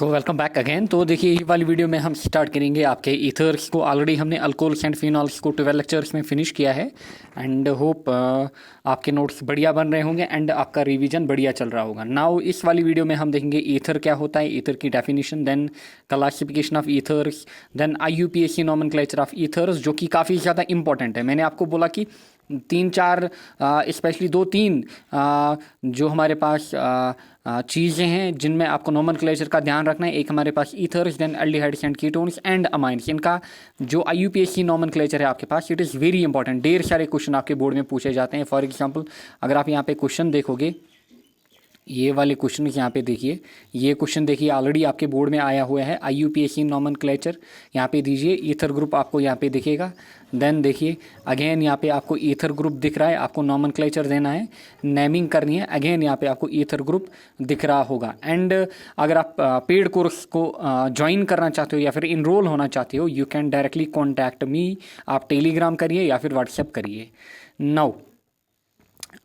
So welcome back again. तो देखिए ये वाली वीडियो में हम स्टार्ट करेंगे आपके ईथर्स को। ऑलरेडी हमने अल्कोहल्स एंड फिनॉल्स को 12 लेक्चर्स में फिनिश किया है एंड होप आपके नोट्स बढ़िया बन रहे होंगे एंड आपका रिवीजन बढ़िया चल रहा होगा। नाउ इस वाली वीडियो में हम देखेंगे ईथर क्या होता है, ईथर की definition, then classification of ethers, then IUPAC nomenclature of ethers, जो कि काफ़ी ज़्यादा इंपॉर्टेंट है। मैंने आपको बोला कि तीन चार स्पेशली दो तीन जो हमारे पास चीज़ें हैं जिनमें आपको नोमेनक्लेचर का ध्यान रखना है। एक हमारे पास ethers, then aldehydes and ketones and amines. इनका जो IUPAC नोमेनक्लेचर है आपके पास, इट इज़ वेरी इंपॉर्टेंट। ढेर सारे क्वेश्चन आपके बोर्ड में पूछे जाते हैं। फॉर एग्जांपल अगर आप यहाँ पे क्वेश्चन देखोगे, ये वाले क्वेश्चन यहाँ पे देखिए, ये क्वेश्चन देखिए ऑलरेडी आपके बोर्ड में आया हुआ है। IUPAC नोमेनक्लेचर यहाँ पे दीजिए, ईथर ग्रुप आपको यहाँ पे दिखेगा। देन देखिए अगेन यहाँ पे आपको ईथर ग्रुप दिख रहा है, आपको नोमेनक्लेचर देना है, नेमिंग करनी है। अगेन यहाँ पे आपको ईथर ग्रुप दिख रहा होगा। एंड अगर आप पेड कोर्स को ज्वाइन करना चाहते हो या फिर इनरोल होना चाहते हो, you can directly contact me. आप टेलीग्राम करिए या फिर व्हाट्सएप करिए। नाउ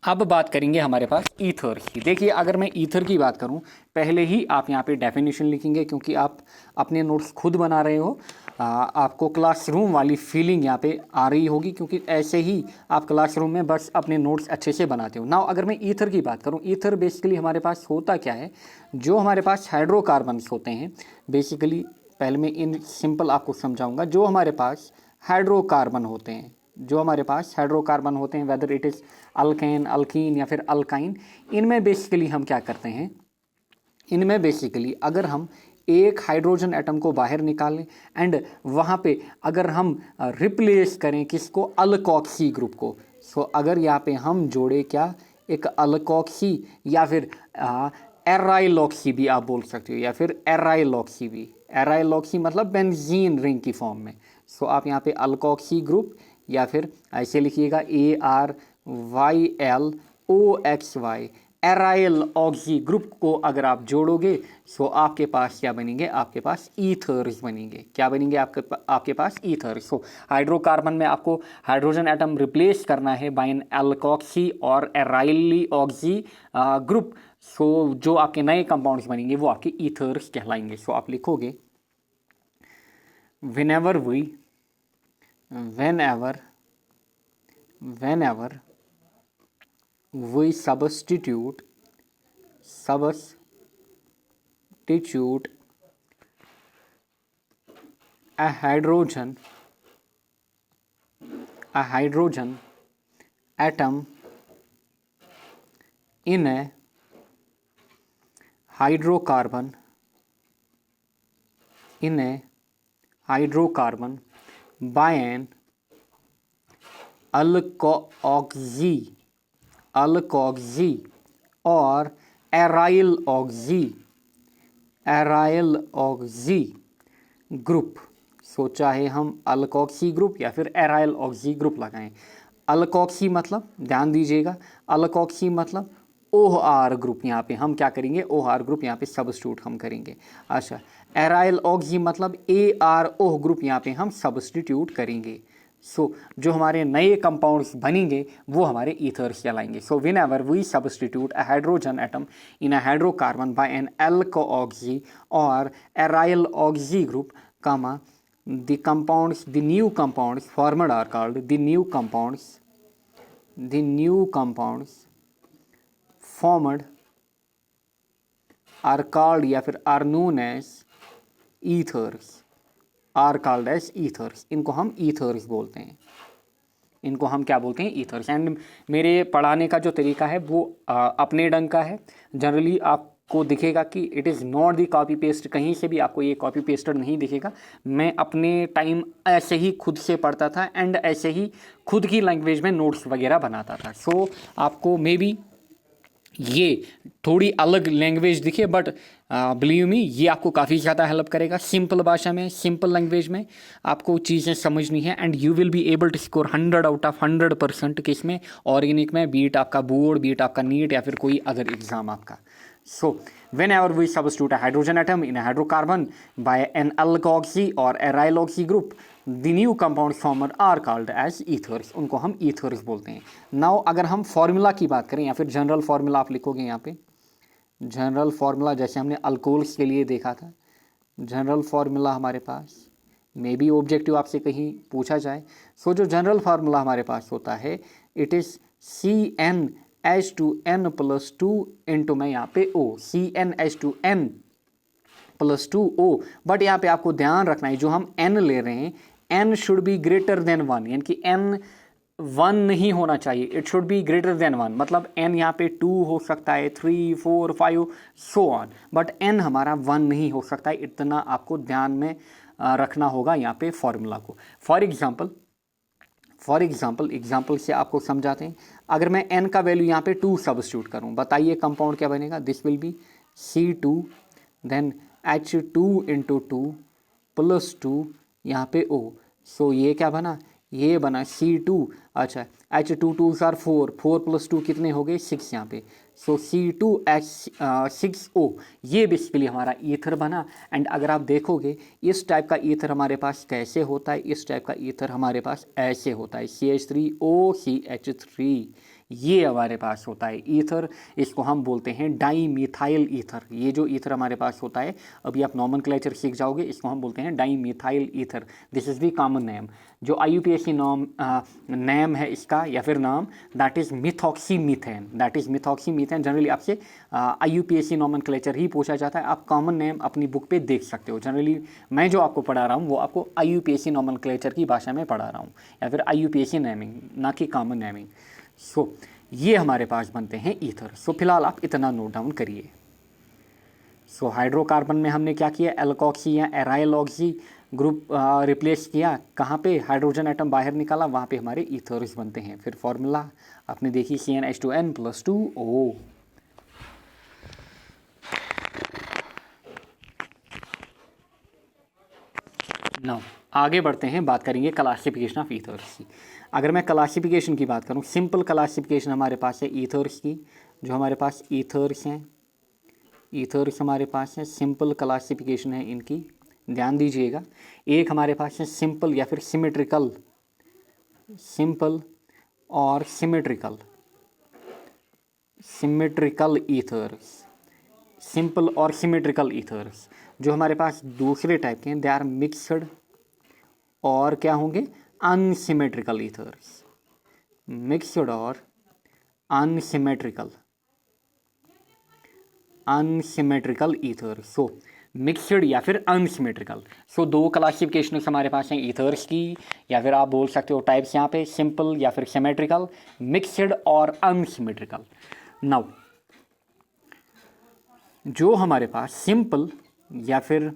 अब बात करेंगे हमारे पास ईथर की। देखिए अगर मैं ईथर की बात करूं, पहले ही आप यहाँ पे डेफिनेशन लिखेंगे क्योंकि आप अपने नोट्स खुद बना रहे हो। आपको क्लासरूम वाली फीलिंग यहाँ पे आ रही होगी क्योंकि ऐसे ही आप क्लासरूम में बस अपने नोट्स अच्छे से बनाते हो। नाउ अगर मैं ईथर की बात करूँ, ईथर बेसिकली हमारे पास होता क्या है, जो हमारे पास हाइड्रोकार्बन्स होते हैं बेसिकली, पहले मैं इन सिंपल आपको समझाऊंगा। जो हमारे पास हाइड्रोकार्बन होते हैं, जो हमारे पास हाइड्रोकार्बन होते हैं, whether it is alkane, alkyne या फिर अल्काइन, इनमें बेसिकली हम क्या करते हैं, इनमें बेसिकली अगर हम एक हाइड्रोजन एटम को बाहर निकालें एंड वहाँ पे अगर हम रिप्लेस करें किसको, अल्कोक्सी ग्रुप को। सो अगर यहाँ पे हम जोड़े क्या, एक अल्कोक्सी या फिर एराइलॉक्सी भी आप बोल सकते हो, या फिर एराइलॉक्सी भी। एराइलॉक्सी मतलब बेंजीन रिंग की फॉर्म में। सो आप यहाँ पे अल्कोक्सी ग्रुप या फिर ऐसे लिखिएगा ARYLOXY, एराइल ऑक्सी ग्रुप को अगर आप जोड़ोगे सो आपके पास क्या बनेंगे, आपके पास ईथर्स बनेंगे। क्या बनेंगे आपके पास ईथर्स। सो हाइड्रोकार्बन में आपको हाइड्रोजन एटम रिप्लेस करना है बाय एन एल्कोक्सी और एराइली ऑक्सी ग्रुप। सो जो आपके नए कंपाउंड्स बनेंगे वो आपके ईथर्स कहलाएंगे। सो आप लिखोगे whenever we substitute a hydrogen atom in a hydrocarbon by an alkoxy और एराइल ऑक्सी ग्रुप। सो चाहे हम अल्कोक्सी ग्रुप या फिर एराइल ऑक्सी ग्रुप लगाएं। अल्कोक्सी मतलब ध्यान दीजिएगा, अल्कोक्सी मतलब OR ग्रुप। यहाँ पे हम क्या करेंगे, OR ग्रुप यहाँ पे सब्स्टिट्यूट हम करेंगे। अच्छा, एराइल ऑक्सी मतलब ARO ग्रुप यहाँ पे हम सब्स्टिट्यूट करेंगे। सो जो हमारे नए कंपाउंड्स बनेंगे वो हमारे ईथर्स कहलाएंगे। So whenever we substitute a hydrogen atom in a hydrocarbon by an alkoxy और aryl oxy group, comma, the new compounds formed are called the new compounds formed are called या फिर are known as ethers, are called as ethers। इनको हम ethers बोलते हैं, इनको हम क्या बोलते हैं, ईथर्स। एंड मेरे पढ़ाने का जो तरीका है वो अपने ढंग का है। जनरली आपको दिखेगा कि it is not the copy paste, कहीं से भी आपको ये कॉपी पेस्टेड नहीं दिखेगा। मैं अपने टाइम ऐसे ही खुद से पढ़ता था एंड ऐसे ही खुद की लैंग्वेज में नोट्स वगैरह बनाता था। सो आपको मे बी ये थोड़ी अलग लैंग्वेज दिखे, बट बिलीव मी ये आपको काफ़ी ज़्यादा हेल्प करेगा। सिंपल भाषा में, सिंपल लैंग्वेज में आपको चीज़ें समझनी है and you will be able to score 100 out of 100% किस में, ऑर्गेनिक में, बीट आपका बोर्ड, बीट आपका नीट या फिर कोई अदर एग्जाम आपका। So whenever we substitute a hydrogen atom in a hydrocarbon by an alkoxy or aryloxy group, the new compounds formed are called as ethers। उनको हम ethers बोलते हैं। Now अगर हम फॉर्मूला की बात करें या फिर जनरल फार्मूला आप लिखोगे यहाँ पे, जनरल फार्मूला जैसे हमने अल्कोहल्स के लिए देखा था, जनरल फार्मूला हमारे पास, मे बी ऑब्जेक्टिव आपसे कहीं पूछा जाए। सो जो जनरल फार्मूला हमारे पास होता है it is CnH2n plus 2 into, मैं यहाँ पे O, CnH2n plus 2O। But यहाँ पे आपको ध्यान रखना है जो हम n ले रहे हैं n should be greater than 1, यानी कि n 1 नहीं होना चाहिए, it should be greater than 1। मतलब n यहाँ पे 2 हो सकता है, 3, 4, 5 सो ऑन, बट n हमारा 1 नहीं हो सकता है। इतना आपको ध्यान में रखना होगा यहाँ पे फॉर्मूला को। फॉर एग्जाम्पल से आपको समझाते हैं। अगर मैं n का वैल्यू यहाँ पे 2 सब्स्टिट्यूट करूँ, बताइए कंपाउंड क्या बनेगा। This will be C2 then H2 into 2 plus 2 यहाँ पे O। सो ये क्या बना, ये बना C2। अच्छा, H2 2 4 4 प्लस 2 कितने हो गए 6 यहाँ पे। सो C2H6O ये बेसिकली हमारा ईथर बना। एंड अगर आप देखोगे इस टाइप का ईथर हमारे पास कैसे होता है, इस टाइप का ईथर हमारे पास ऐसे होता है, CH3OCH3 ये हमारे पास होता है ईथर। इसको हम बोलते हैं डाई मिथाइल ईथर। ये जो ईथर हमारे पास होता है, अभी आप नॉमेनक्लेचर सीख जाओगे, इसको हम बोलते हैं di methyl ether. This is the common name. जो IUPAC नेम है इसका या फिर नाम, that is methoxymethane, that is methoxymethane. Generally आपसे IUPAC नॉमेनक्लेचर ही पूछा जाता है। आप कॉमन नेम अपनी बुक पे देख सकते हो। जनरली मैं जो आपको पढ़ा रहा हूँ वो आपको IUPAC नॉमेनक्लेचर की भाषा में पढ़ा रहा हूँ, या फिर IUPAC नेमिंग, ना कि कॉमन नेमिंग। सो ये हमारे पास बनते हैं ईथर। सो फिलहाल आप इतना नोट डाउन करिए। सो हाइड्रोकार्बन में हमने क्या किया, एल्कोक्सी या एराइल ऑक्सी ग्रुप रिप्लेस किया, कहाँ पे हाइड्रोजन एटम बाहर निकाला, वहाँ पे हमारे ईथर्स बनते हैं। फिर फॉर्मूला आपने देखी CnH2n प्लस 2O। नाउ आगे बढ़ते हैं, बात करेंगे क्लासिफिकेशन ऑफ ईथर्स की। अगर मैं क्लासिफिकेशन की बात करूं, सिंपल क्लासिफिकेशन हमारे पास है ईथर्स की। जो हमारे पास ईथर्स हैं, ईथर्स हमारे पास है, सिंपल क्लासिफिकेशन है इनकी, ध्यान दीजिएगा। एक हमारे पास है सिंपल या फिर सिमेट्रिकल, सिंपल और सिमेट्रिकल, सिमेट्रिकल ईथर्स, सिंपल और सिमेट्रिकल ईथर्स। जो हमारे पास दूसरे टाइप के हैं दे आर मिक्सड और क्या होंगे, अनसिमेट्रिकल ईथर्स, मिक्सड और अनसिमेट्रिकल, अनसिमेट्रिकल ईथर। सो मिक्सड या फिर अनसिमेट्रिकल। सो दो क्लासिफिकेशन हमारे पास हैं ईथर्स की, या फिर आप बोल सकते हो टाइप्स यहाँ पे, सिंपल या फिर सिमेट्रिकल, मिक्सड और अनसिमेट्रिकल। नाउ जो हमारे पास सिंपल या फिर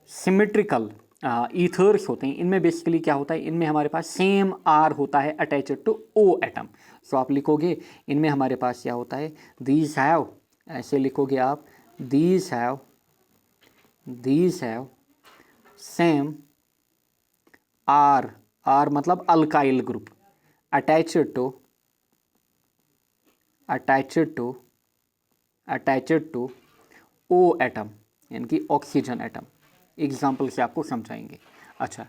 सिमेट्रिकल ईथर्स होते हैं, इनमें बेसिकली क्या होता है, इनमें हमारे पास सेम R होता है अटैच्ड टू O एटम। सो आप लिखोगे इनमें हमारे पास क्या होता है, दीज हैव, ऐसे लिखोगे आप, दीज हैव सेम R मतलब alkyl group attached to O atom, यानी कि ऑक्सीजन एटम। एग्जाम्पल से आपको समझाएंगे। अच्छा,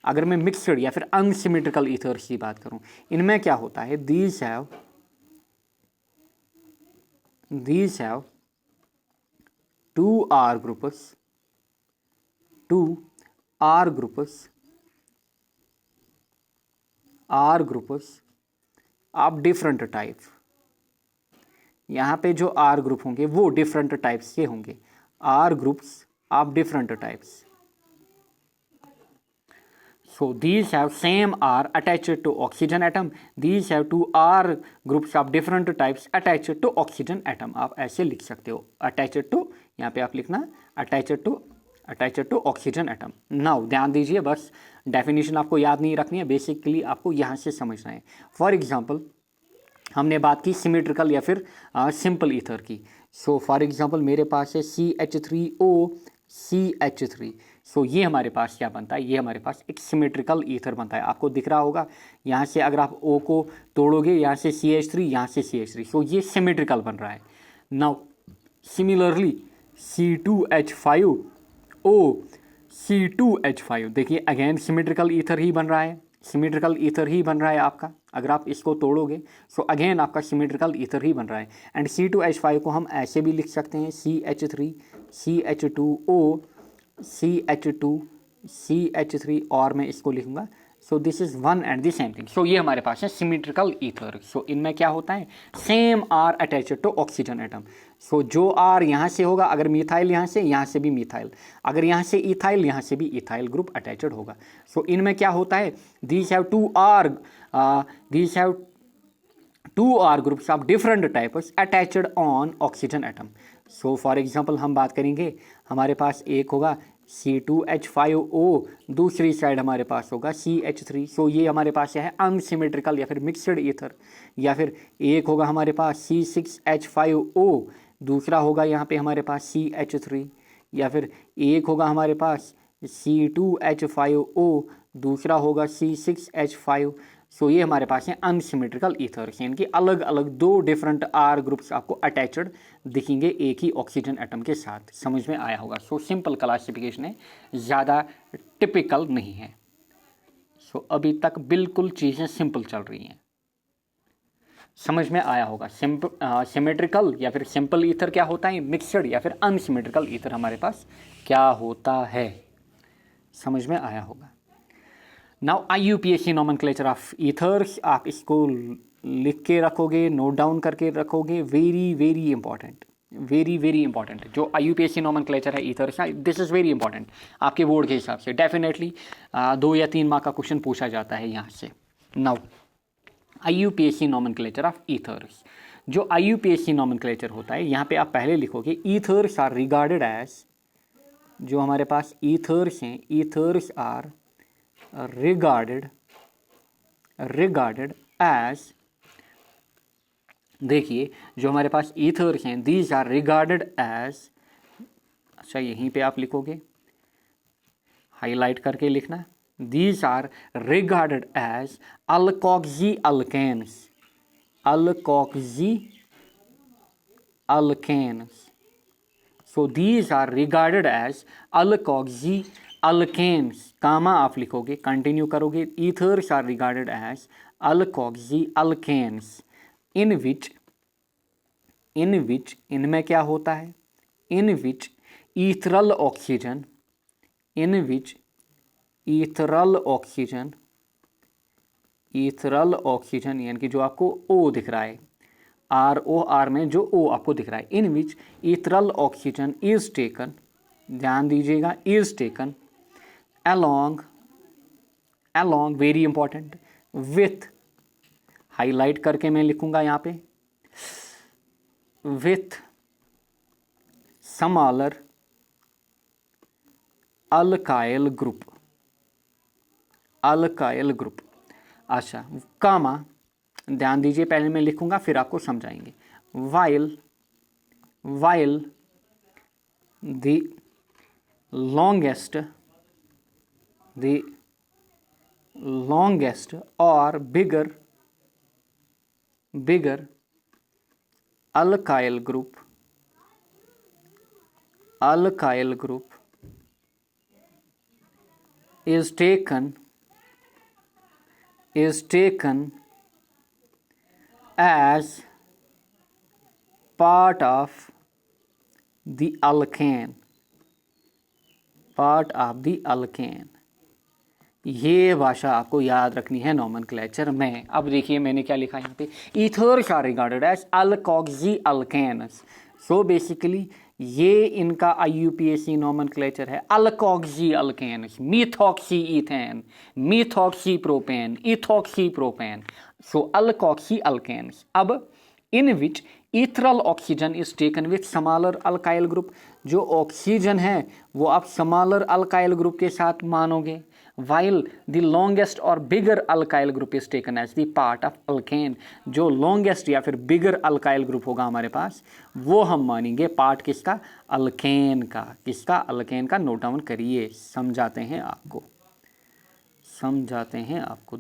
अगर मैं मिक्सड या फिर अनसिमेट्रिकल ईथर्स की बात करूं, इनमें क्या होता है, these have 2R groups of different type. यहाँ पे जो R ग्रुप होंगे वो डिफरेंट टाइप्स के होंगे, R groups of different types. So these have same R attached to oxygen atom. These have 2 R groups of different types attached to oxygen atom. आप ऐसे लिख सकते हो, attached to, यहाँ पे आप लिखना attached to oxygen atom. Now ध्यान दीजिए, बस डेफिनेशन आपको याद नहीं रखनी है, बेसिकली आपको यहाँ से समझना है। फॉर एग्जाम्पल हमने बात की सिमेट्रिकल या फिर सिंपल ईथर की। सो फॉर एग्जाम्पल मेरे पास है CH3O सो ये हमारे पास क्या बनता है, ये हमारे पास एक सिमेट्रिकल ईथर बनता है। आपको दिख रहा होगा यहाँ से, अगर आप O को तोड़ोगे, यहाँ से CH3, यहाँ से CH3, सो ये सिमेट्रिकल बन रहा है। नाउ सिमिलरली C2H5O, देखिए अगेन सिमेट्रिकल ईथर ही बन रहा है, सिमेट्रिकल ईथर ही बन रहा है आपका। अगर आप इसको तोड़ोगे सो अगेन आपका सिमेट्रिकल ईथर ही बन रहा है। एंड C2H5 को हम ऐसे भी लिख सकते हैं, CH3CH2O CH2 CH3 और मैं इसको लिखूंगा। So this is one and the same thing. So ये हमारे पास है सिमेट्रिकल ईथर। सो इनमें क्या होता है, same are attached to oxygen atom. So जो आर यहाँ से होगा, अगर मिथाइल यहाँ से भी मिथाइल, अगर यहाँ से इथाइल यहाँ से भी इथाइल ग्रुप अटैच्ड होगा। सो इनमें क्या होता है, these have two R groups of different types attached on oxygen atom. So for example हम बात करेंगे, हमारे पास एक होगा C2H5O, दूसरी साइड हमारे पास होगा CH3। सो ये हमारे पास क्या है, अनसिमेट्रिकल या फिर मिक्सड ईथर। या फिर एक होगा हमारे पास C6H5O, दूसरा होगा यहाँ पे हमारे पास CH3। या फिर एक होगा हमारे पास C2H5O, दूसरा होगा C6H5। सो ये हमारे पास है अनसिमेट्रिकल ईथर्स, यानी कि अलग अलग दो डिफरेंट आर ग्रुप्स आपको अटैच्ड दिखेंगे एक ही ऑक्सीजन एटम के साथ। समझ में आया होगा। सो सिंपल क्लासिफिकेशन है, ज़्यादा टिपिकल नहीं है। सो अभी तक बिल्कुल चीज़ें सिंपल चल रही हैं, समझ में आया होगा। सिमेट्रिकल या फिर सिंपल ईथर क्या होता है, मिक्सड या फिर अनसिमेट्रिकल ईथर हमारे पास क्या होता है, समझ में आया होगा। Now IUPAC nomenclature of ethers, आप इसको लिख के रखोगे, नोट डाउन करके रखोगे, very very important, very very important. जो IUPAC नोमेनक्लेचर है ईथर्स का, दिस इज़ वेरी इंपॉर्टेंट आपके बोर्ड के हिसाब से। डेफिनेटली 2 या 3 मार्क का क्वेश्चन पूछा जाता है यहाँ से। Now IUPAC nomenclature of ethers, जो IUPAC नोमेनक्लेचर होता है, यहाँ पे आप पहले लिखोगे ईथर्स आर रिगार्डेड एज, जो हमारे पास ईथर्स हैं, ईथर्स आर regarded as, देखिए जो हमारे पास ईथर्स हैं, these are regarded as, अच्छा यहीं पे आप लिखोगे, हाईलाइट करके लिखना, these are regarded as alkoxy alkanes, alkoxy alkanes। so these are regarded as alkoxy alkanes, comma आप लिखोगे, कंटिन्यू करोगे, ethers are regarded as alkoxy alkanes in which इनमें क्या होता है, in which ethereal oxygen, in which ethereal oxygen, ethereal oxygen यानी कि जो आपको O दिख रहा है, ROR में जो O आपको दिख रहा है, in which ethereal oxygen is taken, ध्यान दीजिएगा, is taken along very important, with, highlight करके मैं लिखूंगा यहाँ पे, with smaller alkyl group, alkyl group. अच्छा कामा, ध्यान दीजिए, पहले मैं लिखूंगा फिर आपको समझाएंगे। While the longest or bigger alkyl group is taken as part of the alkane, ये भाषा आपको याद रखनी है नोमेनक्लेचर में। अब देखिए मैंने क्या लिखा यहाँ पे, ethers are regarded as alkoxy alkanes. So basically ये इनका IUPAC नोमेनक्लेचर है, alkoxy alkanes, methoxy ethane, methoxy propane, ethoxy propane. So alkoxy alkanes. अब in which ethereal oxygen is taken with smaller alkyl group, जो oxygen है वो आप समालर alkyl group के साथ मानोगे, while the longest और bigger alkyl group is taken as the part of alkane, जो longest या फिर bigger alkyl group होगा हमारे पास वो हम मानेंगे पार्ट किसका, अल्केन का। किसका, अल्केन का। नोट डाउन करिए, समझाते हैं आपको।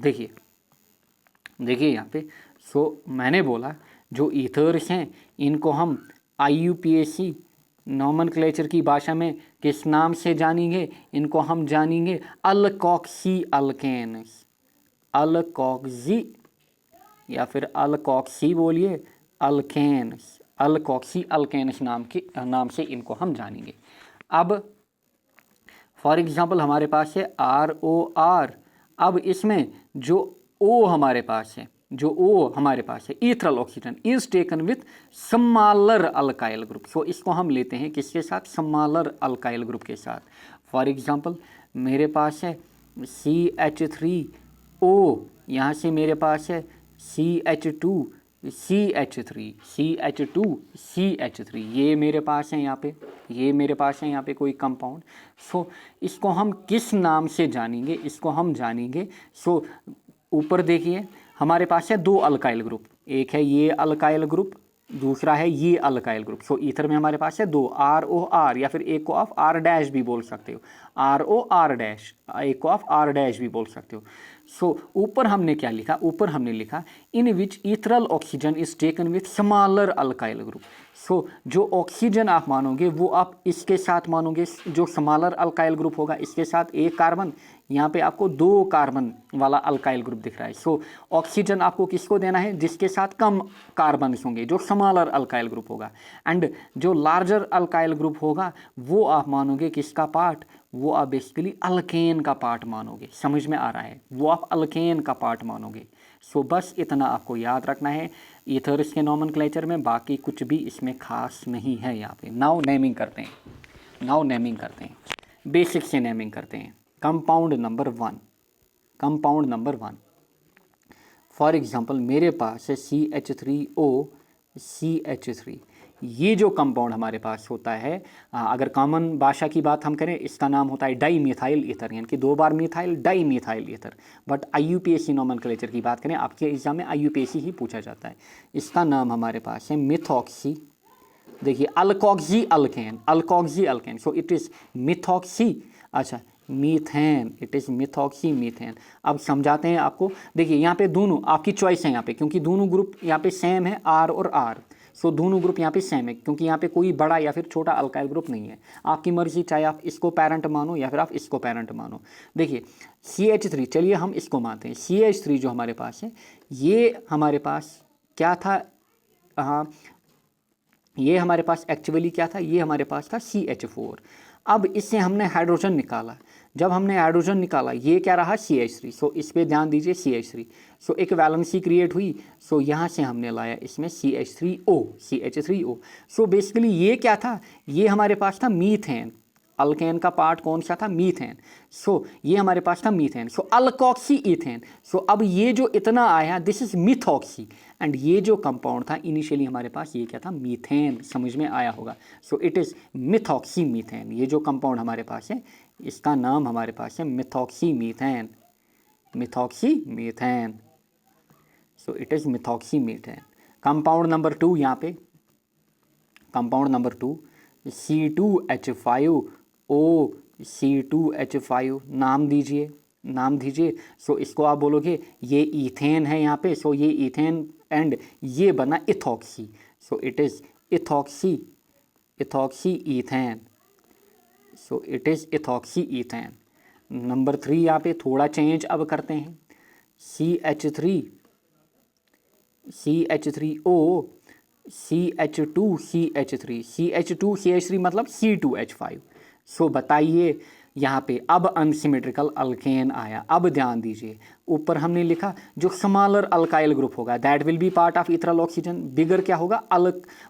देखिए यहाँ पे, सो मैंने बोला जो ईथर्स हैं इनको हम IUPAC नोमेनक्लेचर की भाषा में किस नाम से जानेंगे, इनको हम जानेंगे अल्कोक्सी अल्केन्स, अल्कोक्सी या फिर अल्कोक्सी बोलिए, अल्केन्स, अल्कोक्सी अल्केन्स नाम से इनको हम जानेंगे। अब फॉर एग्जांपल हमारे पास है ROR। अब इसमें जो O हमारे पास है, जो O हमारे पास है, ethereal oxygen is taken with smaller alkyl group. So इसको हम लेते हैं किसके साथ? स्मॉलर अल्काइल ग्रुप के साथ। फॉर एग्जांपल मेरे पास है CH3O, यहाँ से मेरे पास है CH2CH3 ये मेरे पास है यहाँ पे, ये मेरे पास है यहाँ पे कोई कंपाउंड। सो इसको हम किस नाम से जानेंगे? इसको हम जानेंगे, सो ऊपर देखिए हमारे पास है दो अल्काइल ग्रुप, एक है ये अल्काइल ग्रुप, दूसरा है ये अल्काइल ग्रुप। सो ईथर में हमारे पास है दो, ROR, या फिर एक को आप R' भी बोल सकते हो, ROR', एक को आप R' भी बोल सकते हो। सो ऊपर हमने क्या लिखा? ऊपर हमने लिखा in which ethereal oxygen is taken with smaller alkyl group. So जो ऑक्सीजन आप मानोगे वो आप इसके साथ मानोगे, जो स्मॉलर अल्काइल ग्रुप होगा इसके साथ एक कार्बन, यहाँ पे आपको 2 कार्बन वाला अल्काइल ग्रुप दिख रहा है। सो ऑक्सीजन आपको किसको देना है? जिसके साथ कम कार्बन होंगे, जो स्मॉलर अल्काइल ग्रुप होगा। एंड जो लार्जर अल्काइल ग्रुप होगा वो आप मानोगे किसका पार्ट? वो आप बेसिकली अल्केन का पार्ट मानोगे। समझ में आ रहा है? वो आप अल्केन का पार्ट मानोगे। सो बस इतना आपको याद रखना है ईथर्स के नॉमेनक्लेचर में, बाकी कुछ भी इसमें खास नहीं है यहाँ पे। नाउ नेमिंग करते हैं, बेसिक से नेमिंग करते हैं। कंपाउंड नंबर 1, फॉर एग्जांपल मेरे पास है CH3O CH3। ये जो कंपाउंड हमारे पास होता है, अगर कॉमन भाषा की बात हम करें, इसका नाम होता है डाई मिथाइल ईथर, यानी कि 2 बार methyl, di methyl ether. But IUPAC nomenclature की बात करें, आपके एग्जाम में IUPAC ही पूछा जाता है। इसका नाम हमारे पास है मिथॉक्सी, देखिए alkoxy alkane, so it is methoxy, अच्छा methane, it is methoxy methane. अब समझाते हैं आपको। देखिए यहाँ पे दोनों आपकी चॉइस है यहाँ पे, क्योंकि दोनों ग्रुप यहाँ पे सेम है, R और R। सो दोनों ग्रुप यहाँ पे सेम है, क्योंकि यहाँ पे कोई बड़ा या फिर छोटा अल्काइल ग्रुप नहीं है। आपकी मर्जी, चाहे आप इसको पेरेंट मानो या फिर आप इसको पेरेंट मानो। देखिए CH3, चलिए हम इसको मानते हैं। CH3 जो हमारे पास है, ये हमारे पास क्या था? हाँ, ये हमारे पास एक्चुअली क्या था? ये हमारे पास था CH4। अब इससे हमने हाइड्रोजन निकाला, जब हमने हाइड्रोजन निकाला ये क्या रहा? CH3। सो इस पे ध्यान दीजिए, CH3। सो एक वैलेंसी क्रिएट हुई, सो यहाँ से हमने लाया इसमें CH3O। सो बेसिकली ये क्या था? ये हमारे पास था मीथेन। अल्केन का पार्ट कौन सा था? मीथेन। सो ये हमारे पास था मीथेन, सो अल्कोक्सी ईथेन। सो अब ये जो इतना आया, दिस इज मिथॉक्सी। एंड ये जो कंपाउंड था इनिशियली हमारे पास, ये क्या था? मीथेन। समझ में आया होगा। सो इट इज़ मिथॉक्सी मीथेन। ये जो कंपाउंड हमारे पास है, इसका नाम हमारे पास है methoxy methane, so it is methoxy methane. Compound number 2 यहाँ पे, कंपाउंड नंबर 2 C2H5O C2H5, नाम दीजिए। सो इसको आप बोलोगे ये ईथेन है यहाँ पे, सो ये ईथेन, एंड ये बना ethoxy. So it is ethoxy ethane, so it is ethoxy ethane. Number 3 यहाँ पे थोड़ा चेंज अब करते हैं। CH3O CH2CH3 मतलब C2H5। सो बताइए यहाँ पे अब अनसिमेट्रिकल अल्केन आया। अब ध्यान दीजिए, ऊपर हमने लिखा जो स्मॉलर अल्काइल ग्रुप होगा that will be part of ethereal oxygen, bigger क्या होगा?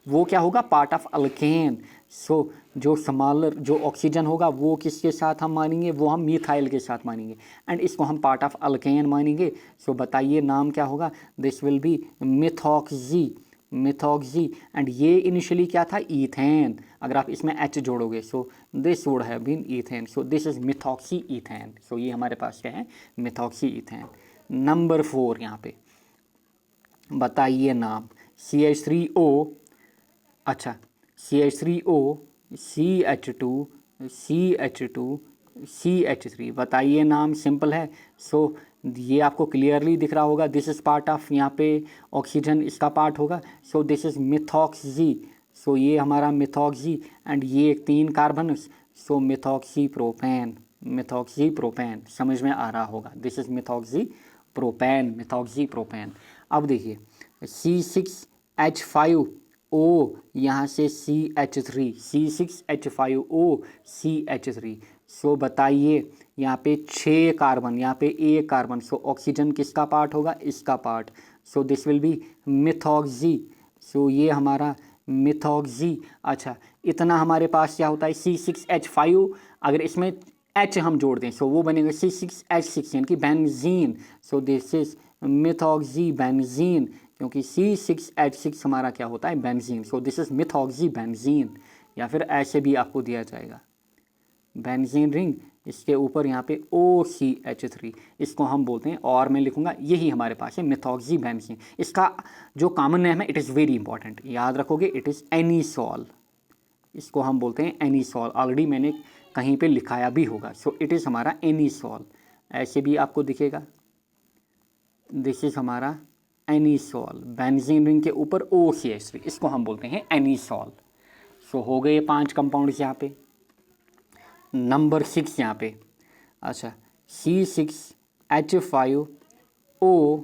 वो क्या होगा? Part of alkane. सो जो स्मॉलर जो ऑक्सीजन होगा वो किसके साथ हम मानेंगे? वो हम मिथाइल के साथ मानेंगे, एंड इसको हम पार्ट ऑफ अल्केन मानेंगे। सो बताइए नाम क्या होगा? This will be methoxy. And ये इनिशियली क्या था? ईथेन। अगर आप इसमें H जोड़ोगे, so this would have been ethane, so this is methoxy ethane. So ये हमारे पास क्या है? Methoxy ethane. नंबर 4 यहाँ पे बताइए नाम। CH3O, अच्छा CH3O CH2 बताइए नाम, सिंपल है। सो ये आपको क्लियरली दिख रहा होगा, दिस इज़ पार्ट ऑफ, यहाँ पे ऑक्सीजन इसका पार्ट होगा। So this is methoxy, so ये हमारा मिथॉक्सी, एंड ये 3 कार्बन, सो मिथॉक्सी प्रोपेन। समझ में आ रहा होगा, दिस इज़ मिथॉक्सी प्रोपेन। अब देखिए C6H5 ओ, यहाँ से CH3, C6H5O CH3। सो बताइए यहाँ पे 6 कार्बन, यहाँ पे 1 कार्बन, सो ऑक्सीजन किसका पार्ट होगा? इसका part. So this will be methoxy. So ये हमारा मिथॉक्सी। अच्छा, इतना हमारे पास क्या होता है? C6H5, अगर इसमें H हम जोड़ दें सो वो बनेगा C6H6 यानी कि benzene. So this is methoxy benzene, क्योंकि C6H6 हमारा क्या होता है? Benzene. So this is methoxy benzene. या फिर ऐसे भी आपको दिया जाएगा बेंजीन रिंग, इसके ऊपर यहाँ पे OCH3, इसको हम बोलते हैं, और मैं लिखूंगा यही हमारे पास है मिथॉक्सी बेंजीन। इसका जो कॉमन नेम है, इट इज़ वेरी इंपॉर्टेंट, याद रखोगे, इट इज़ एनीसॉल। इसको हम बोलते हैं एनीसॉल, ऑलरेडी मैंने कहीं पे लिखाया भी होगा। सो इट इज़ हमारा एनीसॉल, ऐसे भी आपको दिखेगा, दिस इज़ हमारा एनीसॉल। बेंजीन रिंग के ऊपर OCH3, इसको हम बोलते हैं एनीसॉल। सो हो गए 5 कंपाउंड्स यहाँ पे। नंबर 6 यहाँ पे, अच्छा, C6H5O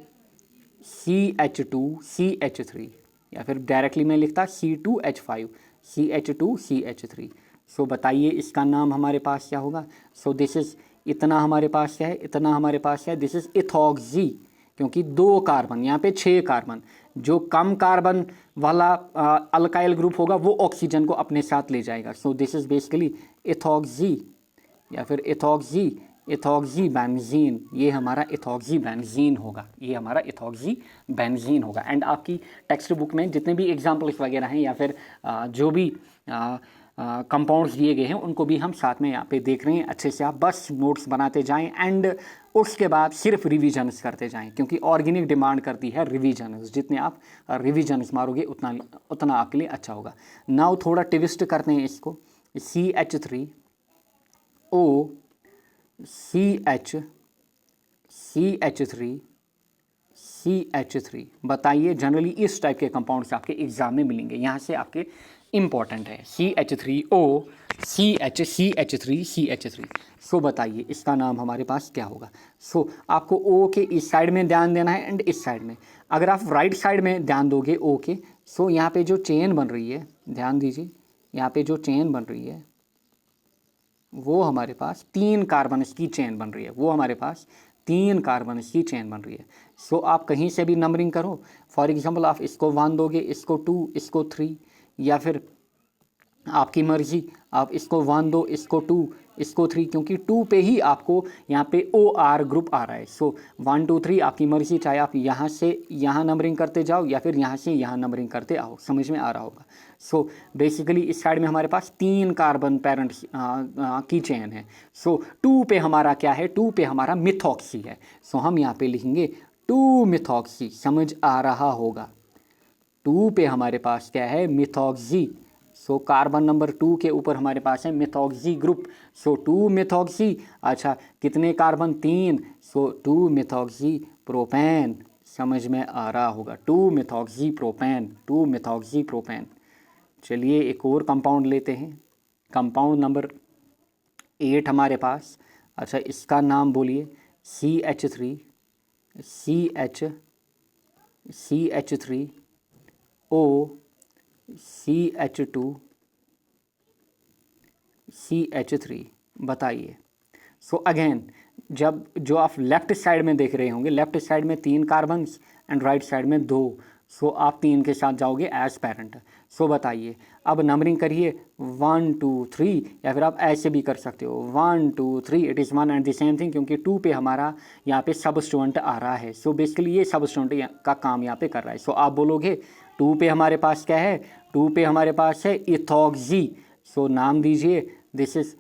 CH2 CH3, या फिर डायरेक्टली मैं लिखता C2H5 CH2 CH3। सो बताइए इसका नाम हमारे पास क्या होगा? सो दिस इज़, इतना हमारे पास क्या है? इतना हमारे पास है, दिस इज़ इथॉक्सी, क्योंकि 2 कार्बन, यहाँ पे 6 कार्बन। जो कम कार्बन वाला अल्काइल ग्रुप होगा वो ऑक्सीजन को अपने साथ ले जाएगा। So this is basically ethoxy, या फिर इथॉक्सी बेंजीन। ये हमारा इथॉक्सी बेंजीन होगा, ये हमारा इथॉक्सी बेंजीन होगा। एंड आपकी टेक्स्ट बुक में जितने भी एग्जाम्पल्स वगैरह हैं, या फिर जो भी कंपाउंड्स दिए गए हैं, उनको भी हम साथ में यहाँ पे देख रहे हैं। अच्छे से आप बस नोट्स बनाते जाएं, एंड उसके बाद सिर्फ रिविजन्स करते जाएं, क्योंकि ऑर्गेनिक डिमांड करती है रिविजन्स। जितने आप रिविजन्स मारोगे उतना आपके लिए अच्छा होगा। नाउ थोड़ा ट्विस्ट करते हैं इसको। CH3O CH3 बताइए, जनरली इस टाइप के कंपाउंड्स आपके एग्जाम में मिलेंगे, यहाँ से आपके इंपॉर्टेंट है। CH3O CH3 सो बताइए इसका नाम हमारे पास क्या होगा? सो आपको O के इस साइड में ध्यान देना है एंड इस साइड में। अगर आप राइट साइड में ध्यान दोगे O के, सो यहाँ पे जो चेन बन रही है, ध्यान दीजिए, यहाँ पे जो चेन बन रही है वो हमारे पास 3 कार्बन की चेन बन रही है, वो हमारे पास 3 कार्बन की चेन बन रही है। सो आप कहीं से भी नंबरिंग करो, फॉर एग्जांपल आप इसको 1 दोगे, इसको 2, इसको 3, या फिर आपकी मर्जी, आप इसको 1 दो, इसको 2, इसको 3, क्योंकि 2 पे ही आपको यहाँ पे OR ग्रुप आ रहा है। सो 1 2 3 आपकी मर्जी, चाहे आप यहाँ से यहाँ नंबरिंग करते जाओ या फिर यहाँ से यहाँ नंबरिंग करते आओ, समझ में आ रहा होगा। सो बेसिकली इस साइड में हमारे पास 3 कार्बन पेरेंट्स की चेन है। सो 2 पे हमारा क्या है? 2 पे हमारा मिथॉक्सी है। सो हम यहाँ पे लिखेंगे 2 मिथॉक्सी, समझ आ रहा होगा। 2 पे हमारे पास क्या है? मिथॉक्सी। सो कार्बन नंबर 2 के ऊपर हमारे पास है मिथॉक्सी ग्रुप। सो 2 मिथॉक्सी। अच्छा, कितने कार्बन? 3। सो 2 मिथॉक्सी प्रोपेन, समझ में आ रहा होगा। 2 मिथॉक्सी प्रोपेन, 2 मिथॉक्सी प्रोपेन। चलिए एक और कंपाउंड लेते हैं, कंपाउंड नंबर 8 हमारे पास। अच्छा, इसका नाम बोलिए। CH3 CH3O CH2 CH3 बताइए। सो अगेन, जब जो आप लेफ्ट साइड में देख रहे होंगे, लेफ्ट साइड में 3 कार्बन्स एंड राइट साइड में 2। सो आप 3 के साथ जाओगे एज पेरेंट। सो बताइए, अब नंबरिंग करिए 1 2 3, या फिर आप ऐसे भी कर सकते हो 1 2 3, it is one and the same thing, क्योंकि 2 पे हमारा यहाँ पे सबस्टेंट आ रहा है। सो बेसिकली ये सबस्टेंट का काम यहाँ पे कर रहा है। सो आप बोलोगे 2 पे हमारे पास क्या है? 2 पे हमारे पास है इथॉक्सी। सो नाम दीजिए, this is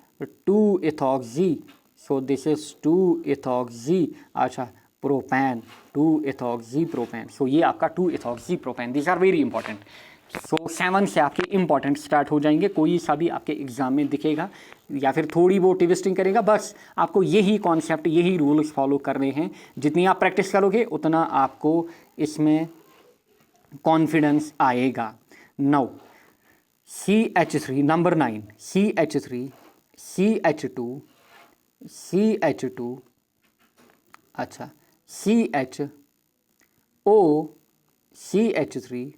2 ethoxy. So this is 2 ethoxy, अच्छा, प्रोपैन, 2 इथॉक्सी प्रोपैन। सो ये आपका 2 ethoxy propane, this are very important. So 7 से आपके इंपॉर्टेंट स्टार्ट हो जाएंगे। कोई सा भी आपके एग्जाम में दिखेगा या फिर थोड़ी वो ट्विस्टिंग करेगा, बस आपको यही कॉन्सेप्ट, यही रूल्स फॉलो करने हैं। जितनी आप प्रैक्टिस करोगे उतना आपको इसमें कॉन्फिडेंस आएगा। Now CH3 number 9, CH3 CH2 अच्छा, CHO CH3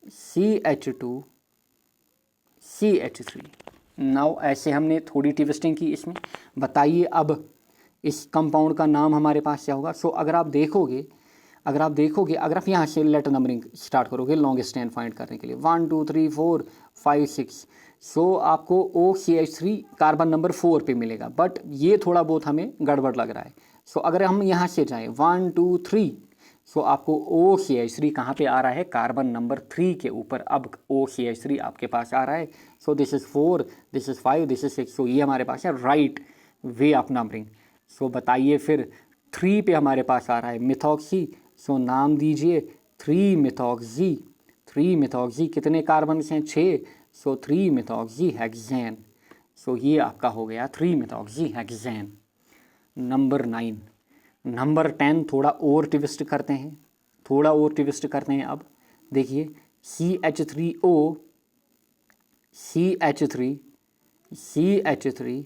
CH2CH3। नाउ ऐसे हमने थोड़ी ट्विस्टिंग की इसमें। बताइए अब इस कंपाउंड का नाम हमारे पास क्या होगा। सो अगर आप देखोगे अगर आप यहाँ से लेटर नंबरिंग स्टार्ट करोगे लॉन्गेस्ट एंड फाइंड करने के लिए 1 2 3 4 5 6, सो आपको OCH3 कार्बन नंबर 4 पे मिलेगा, बट ये थोड़ा बहुत हमें गड़बड़ लग रहा है। सो अगर हम यहाँ से जाएं 1 2 3, सो आपको OCH3 कहाँ पे आ रहा है, कार्बन नंबर 3 के ऊपर। अब OCH3 आपके पास आ रहा है। So this is 4, this is 5, this is 6। सो ये हमारे पास है राइट वे ऑफ नंबरिंग। सो बताइए फिर 3 पे हमारे पास आ रहा है मिथॉक्सी। सो नाम दीजिए 3 मिथॉक्सी। 3 मिथॉक्सी कितने कार्बन हैं, 6। सो 3 मिथॉक्सी हेक्सेन। सो ये आपका हो गया 3 मिथॉक्सी हेक्सेन। नंबर 9। नंबर 10 थोड़ा और ट्विस्ट करते हैं, अब देखिए CH3O CH3 CH3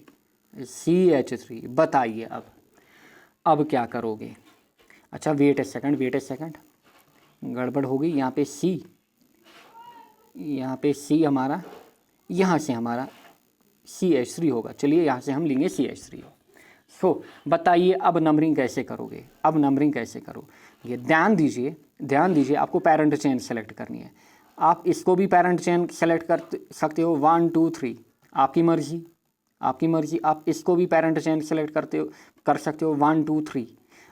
CH3। बताइए अब क्या करोगे। अच्छा वेट ए सेकंड, गड़बड़ हो गई। यहाँ पे C हमारा, यहाँ से हमारा CH3 होगा। चलिए यहाँ से हम लेंगे CH3। सो बताइए अब नंबरिंग कैसे करोगे। ध्यान दीजिए आपको पेरेंट चेन सेलेक्ट करनी है। आप इसको भी पेरेंट चेन सेलेक्ट कर सकते हो 1 2 3, आपकी मर्जी। आप इसको भी पेरेंट चेन सेलेक्ट कर सकते हो 1 2 3।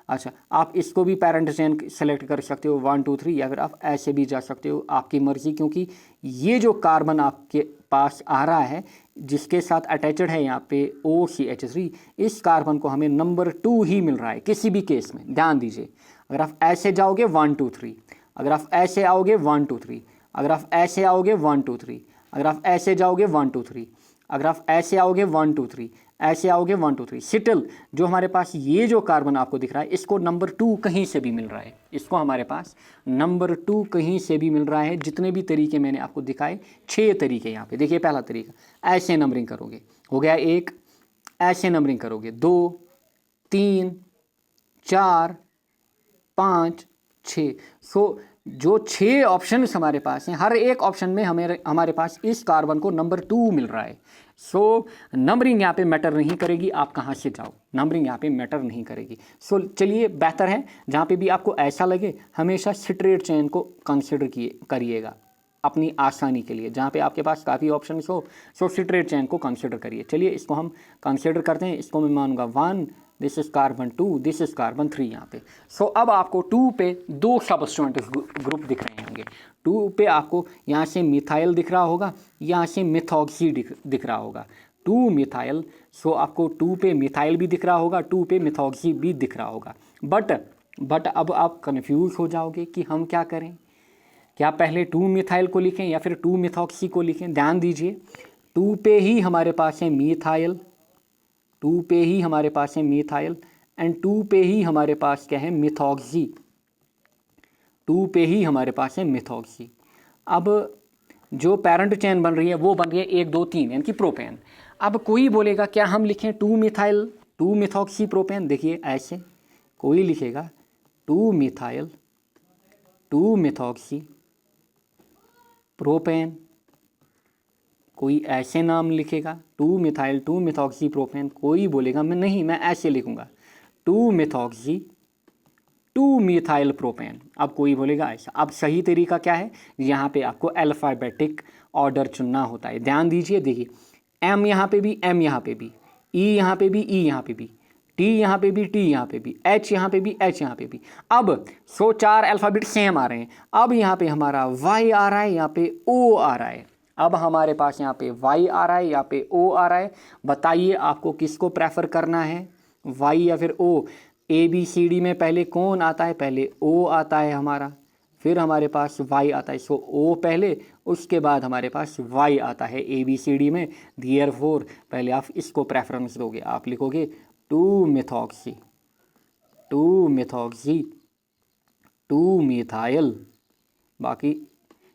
अच्छा आप इसको भी पेरेंट चेन सेलेक्ट कर सकते हो 1 2 3, या फिर आप ऐसे भी जा सकते हो, आपकी मर्जी। क्योंकि ये जो कार्बन आपके पास आ रहा है जिसके साथ अटैचड है यहाँ पे OCH3, इस कार्बन को हमें नंबर 2 ही मिल रहा है किसी भी केस में। ध्यान दीजिए अगर आप ऐसे जाओगे 1 2 3, अगर आप ऐसे आओगे 1 2 3, अगर आप ऐसे आओगे 1 2 3, अगर आप ऐसे जाओगे 1 2 3, अगर आप ऐसे आओगे 1 2 3, ऐसे आओगे 1 2 3। सिटिल जो हमारे पास ये जो कार्बन आपको दिख रहा है इसको नंबर 2 कहीं से भी मिल रहा है, इसको हमारे पास नंबर 2 कहीं से भी मिल रहा है। जितने भी तरीके मैंने आपको दिखाए 6 तरीके यहाँ पे देखिए। पहला तरीका ऐसे नंबरिंग करोगे, हो गया 1। ऐसे नंबरिंग करोगे 2 3 4 5 6। सो जो 6 ऑप्शन हमारे पास हैं, हर एक ऑप्शन में हमारे पास इस कार्बन को नंबर 2 मिल रहा है। सो नंबरिंग यहाँ पे मैटर नहीं करेगी, आप कहाँ से जाओ, नंबरिंग यहाँ पे मैटर नहीं करेगी। सो चलिए बेहतर है जहाँ पे भी आपको ऐसा लगे हमेशा स्ट्रेट चेन को कंसिडर करिएगा अपनी आसानी के लिए। जहाँ पे आपके पास काफ़ी ऑप्शन हो सो स्ट्रेट चेन को कंसिडर करिए। चलिए इसको हम कंसिडर करते हैं। इसको मैं मानूंगा 1, this is carbon 2, this is carbon 3 यहाँ पे। सो अब आपको 2 पे 2 सबस्टिट्यूएंट ग्रुप दिख रहे होंगे। 2 पे आपको यहाँ से मिथाइल दिख रहा होगा, यहाँ से मिथॉक्सी दिख रहा होगा। 2 मिथाइल। सो आपको 2 पे मिथाइल भी दिख रहा होगा, 2 पे मिथॉक्सी भी दिख रहा होगा। बट अब आप कन्फ्यूज हो जाओगे कि हम क्या करें, क्या पहले 2 मिथाइल को लिखें या फिर 2 मिथॉक्सी को लिखें। ध्यान दीजिए 2 पे ही हमारे पास है मिथाइल, 2 पे ही हमारे पास है मिथाइल, एंड 2 पे ही हमारे पास क्या है, मिथॉक्सी। 2 पे ही हमारे पास है मिथॉक्सी। अब जो पेरेंट चेन बन रही है वो बन रही है 1 2 3 यानी कि प्रोपेन। अब कोई बोलेगा क्या हम लिखें 2 मिथाइल 2 मिथॉक्सी प्रोपेन। देखिए ऐसे कोई लिखेगा 2 मिथाइल 2 मिथॉक्सी प्रोपेन, कोई ऐसे नाम लिखेगा 2 मिथाइल 2 मिथॉक्सी प्रोपेन। कोई बोलेगा मैं ऐसे लिखूंगा 2 मिथॉक्सी 2 मिथाइल प्रोपेन। अब कोई बोलेगा ऐसा। अब सही तरीका क्या है, यहाँ पे आपको अल्फ़ाबेटिक ऑर्डर चुनना होता है। ध्यान दीजिए, देखिए एम यहाँ पे भी, एम यहाँ पे भी, ई यहाँ पे भी, ई यहाँ पे भी, टी यहाँ पे भी, टी यहाँ पे भी, एच यहाँ पे भी, एच यहाँ पे भी। अब 4 अल्फ़ाबेट सेम आ रहे हैं। अब यहाँ पे हमारा वाई आ रहा है, यहाँ पे ओ आ रहा है। अब हमारे पास यहाँ पे वाई आ रहा है, यहाँ पे ओ आ रहा है। बताइए आपको किसको प्रेफर करना है, वाई या फिर ओ। ABCD में पहले कौन आता है, पहले ओ आता है हमारा, फिर हमारे पास वाई आता है। सो ओ पहले, उसके बाद हमारे पास वाई आता है ABCD में। देयरफॉर पहले आप इसको प्रेफरेंस दोगे, आप लिखोगे 2 मिथॉक्सी 2 मिथॉक्सी 2 मिथाइल। बाकी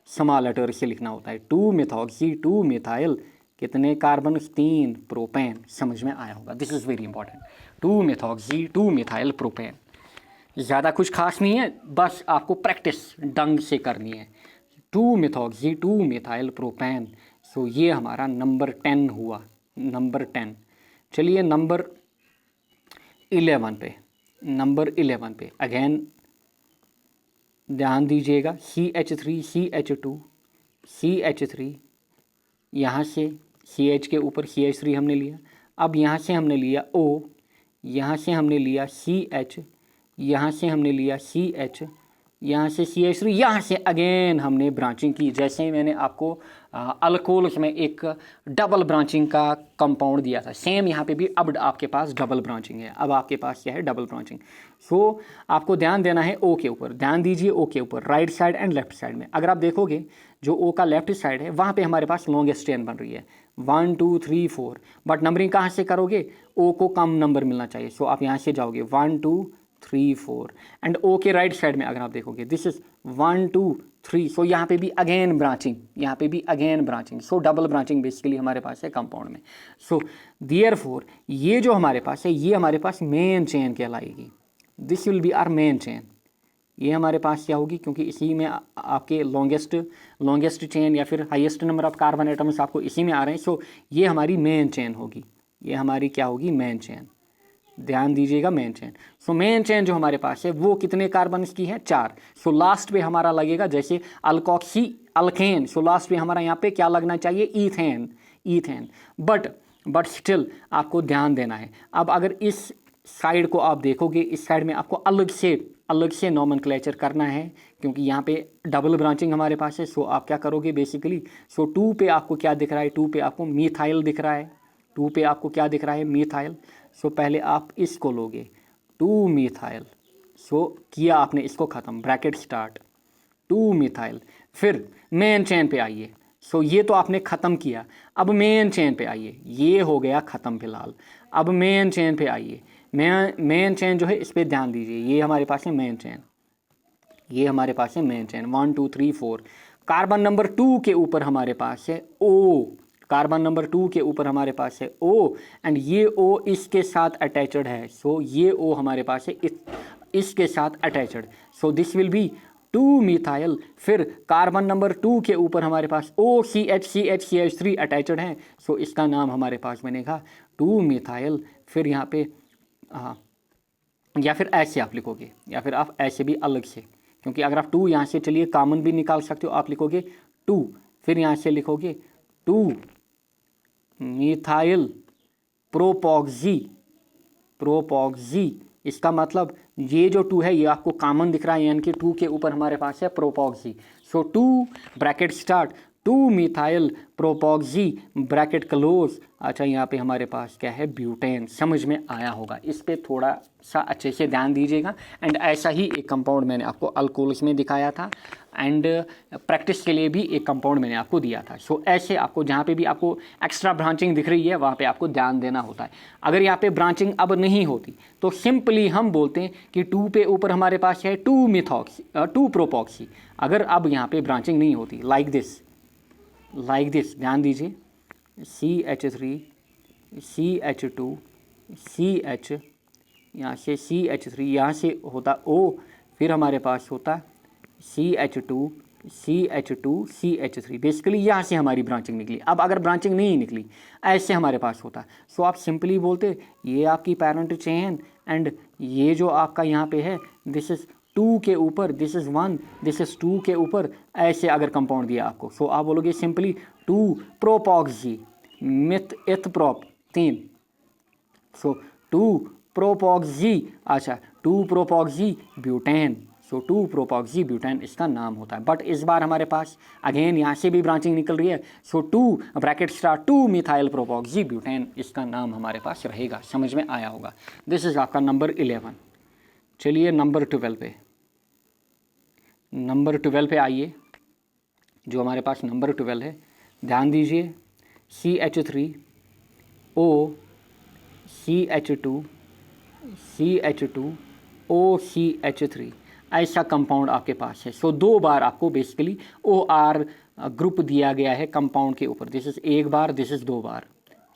स्मॉल लेटर से लिखना होता है 2 मिथॉक्सी 2 मिथाइल। कितने कार्बन, 3 प्रोपेन। समझ में आया होगा, this is very important. 2 methoxy 2 methyl propane. ज़्यादा कुछ खास नहीं है, बस आपको प्रैक्टिस ढंग से करनी है। 2 मिथॉक्सी 2 मिथाइल प्रोपेन। सो ये हमारा नंबर 10 हुआ, नंबर 10। चलिए नंबर 11 पे, नंबर 11 पे अगेन ध्यान दीजिएगा, CH3 CH2 CH3, यहाँ से CH के ऊपर CH3 हमने लिया, अब यहाँ से हमने लिया O, यहाँ से हमने लिया CH, यहाँ से हमने लिया CH, यहाँ से CH3, यहाँ से अगेन हमने ब्रांचिंग की। जैसे ही मैंने आपको अल्कोहल्स में एक डबल ब्रांचिंग का कंपाउंड दिया था, सेम यहाँ पे भी अब आपके पास डबल ब्रांचिंग है। अब आपके पास क्या है, डबल ब्रांचिंग। सो आपको ध्यान देना है O के ऊपर, ध्यान दीजिए O के ऊपर, right side and left side में। अगर आप देखोगे जो O का लेफ्ट साइड है वहाँ पे हमारे पास लॉन्गेस्ट चेन बन रही है 1 2 3 4, बट नंबरिंग कहाँ से करोगे, O को कम नंबर मिलना चाहिए। सो आप यहाँ से जाओगे 1 2 3 4 एंड O के राइट साइड में अगर आप देखोगे दिस इज 1 2 3। सो यहाँ पे भी अगेन ब्रांचिंग, यहाँ पे भी अगेन ब्रांचिंग। सो डबल ब्रांचिंग बेसिकली हमारे पास है कंपाउंड में। सो देयरफॉर ये जो हमारे पास है ये हमारे पास मेन चेन कहलाएगी। This will be our main chain. ये हमारे पास क्या होगी, क्योंकि इसी में आपके लॉन्गेस्ट चेन या फिर highest number of carbon atoms आपको इसी में आ रहे हैं। सो ये हमारी मेन चेन होगी, ये हमारी क्या होगी, मेन चेन। ध्यान दीजिएगा, main chain. So main chain जो हमारे पास है वो कितने कार्बन की है, 4। सो लास्ट पे हमारा लगेगा जैसे अल्कोक्सी अल्केन, सो लास्ट पे हमारा यहाँ पे क्या लगना चाहिए, ईथेन, ईथेन। बट स्टिल आपको ध्यान देना है। अब अगर इस साइड को आप देखोगे, इस साइड में आपको अलग से नोमेनक्लेचर करना है, क्योंकि यहाँ पे डबल ब्रांचिंग हमारे पास है। सो आप क्या करोगे बेसिकली, सो 2 पे आपको क्या दिख रहा है, 2 पे आपको मीथाइल दिख रहा है, 2 पे आपको क्या दिख रहा है, मीथाइल। सो पहले आप इसको लोगे 2 मीथाइल। सो किया आपने इसको ख़त्म, ब्रैकेट स्टार्ट 2 मीथाइल। फिर मेन चेन पे आइए। सो ये तो आपने ख़त्म किया, अब मेन चेन पे आइए। ये हो गया ख़त्म फिलहाल। अब मेन चेन पे आइए। मेन चेन जो है इस पर ध्यान दीजिए, ये हमारे पास है मेन चेन, ये हमारे पास है मेन चेन 1 2 3 4। कार्बन नंबर 2 के ऊपर हमारे पास है O, कार्बन नंबर 2 के ऊपर हमारे पास है O एंड ये O इसके साथ अटैचड है। सो ये O हमारे पास है इसके साथ attached. So this will B 2 methyl. फिर कार्बन नंबर 2 के ऊपर हमारे पास OCH3 अटैचड है। सो इसका नाम हमारे पास बनेगा 2 मिथाइल। फिर यहाँ पे या फिर ऐसे आप लिखोगे, या फिर आप ऐसे भी अलग से, क्योंकि अगर आप 2 यहाँ से चलिए कॉमन भी निकाल सकते हो, आप लिखोगे 2, फिर यहाँ से लिखोगे 2 मिथाइल प्रोपॉक्सी। इसका मतलब ये जो 2 है ये आपको कॉमन दिख रहा है, यानी कि 2 के ऊपर हमारे पास है propoxy. So 2 bracket start 2 methyl propoxy bracket close. अच्छा, यहाँ पे हमारे पास क्या है, ब्यूटेन। समझ में आया होगा, इस पे थोड़ा सा अच्छे से ध्यान दीजिएगा। एंड ऐसा ही एक कंपाउंड मैंने आपको अल्कोहल्स में दिखाया था, एंड प्रैक्टिस के लिए भी एक कंपाउंड मैंने आपको दिया था। सो ऐसे आपको जहाँ पे भी आपको एक्स्ट्रा ब्रांचिंग दिख रही है वहाँ पे आपको ध्यान देना होता है। अगर यहाँ पे ब्रांचिंग अब नहीं होती तो सिंपली हम बोलते हैं कि 2 पे ऊपर हमारे पास है 2 प्रोपॉक्सी। अगर अब यहाँ पे ब्रांचिंग नहीं होती, लाइक दिस, ध्यान दीजिए, CH3 CH2 CH, यहाँ से CH3, यहाँ से होता O, फिर हमारे पास होता CH2 CH3। बेसिकली यहाँ से हमारी ब्रांचिंग निकली। अब अगर ब्रांचिंग नहीं निकली, ऐसे हमारे पास होता, सो आप सिंपली बोलते ये आपकी पैरेंट चेन, एंड ये जो आपका यहाँ पे है दिस इज़ 2 के ऊपर, दिस इज़ 1, दिस इज़ 2 के ऊपर, ऐसे अगर कंपाउंड दिया आपको, सो आप बोलोगे सिंपली 2 प्रोपॉक्सी मिथ इथ प्रोप 3। सो 2 प्रोपॉक्सी, अच्छा 2 प्रोपॉक्सी ब्यूटेन। सो 2 प्रोपॉक्सी ब्यूटेन इसका नाम होता है। बट इस बार हमारे पास अगेन यहाँ से भी ब्रांचिंग निकल रही है। सो 2 ब्रैकेट स्टार्ट 2 मिथाइल प्रोपॉक्सी ब्यूटेन इसका नाम हमारे पास रहेगा। समझ में आया होगा। दिस इज़ आपका नंबर 11। चलिए नंबर 12 पे, नंबर 12 पे आइए। जो हमारे पास नंबर 12 है, ध्यान दीजिए, CH3 O CH2 OCH3 ऐसा कंपाउंड आपके पास है। सो 2 बार आपको बेसिकली OR ग्रुप दिया गया है कंपाउंड के ऊपर। This is 1 bar, this is 2 bar.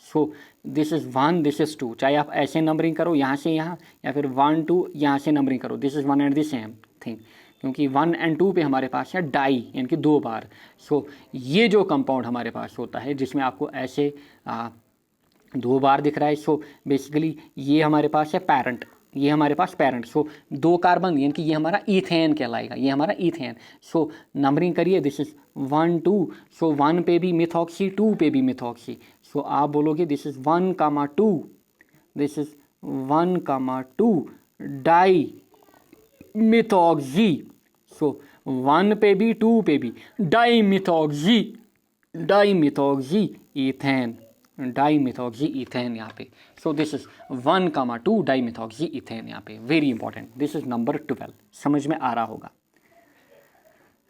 So this is 1, this is 2, चाहे आप ऐसे नंबरिंग करो यहाँ से यहाँ, या फिर 1 2 यहाँ से नंबरिंग करो, this is 1 and the same thing. क्योंकि 1 और 2 पे हमारे पास है डाई यानी कि 2 बार। सो ये जो कंपाउंड हमारे पास होता है जिसमें आपको ऐसे 2 बार दिख रहा है, सो बेसिकली ये हमारे पास है पैरेंट, ये हमारे पास पैरेंट। सो 2 कार्बन यानी कि ये हमारा ईथेन कहलाएगा, ये हमारा ईथेन। सो नंबरिंग करिए, दिस इज 1 2, सो 1 पे भी मिथॉक्सी, 2 पे भी मिथॉक्सी। सो आप बोलोगे this is 1,2, this is 1,2 di methoxy. So 1 पे भी 2 पे भी di methoxy, di methoxy ethane, di methoxy ethane यहाँ पे। So this is 1,2 di methoxy ethane यहाँ पे, very important. This is number 12, समझ में आ रहा होगा।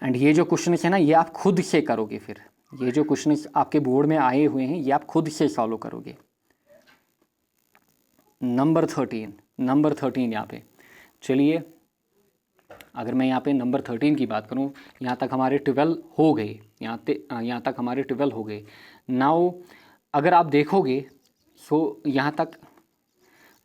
एंड ये जो क्वेश्चन है ना, ये आप खुद से करोगे, फिर ये जो क्वेश्चन आपके बोर्ड में आए हुए हैं ये आप खुद से सॉल्व करोगे। नंबर 13 यहाँ पे, चलिए अगर मैं यहाँ पे नंबर 13 की बात करूँ, यहाँ तक हमारे 12 हो गए, यहाँ तक हमारे 12 हो गए। नाउ अगर आप देखोगे, सो यहाँ तक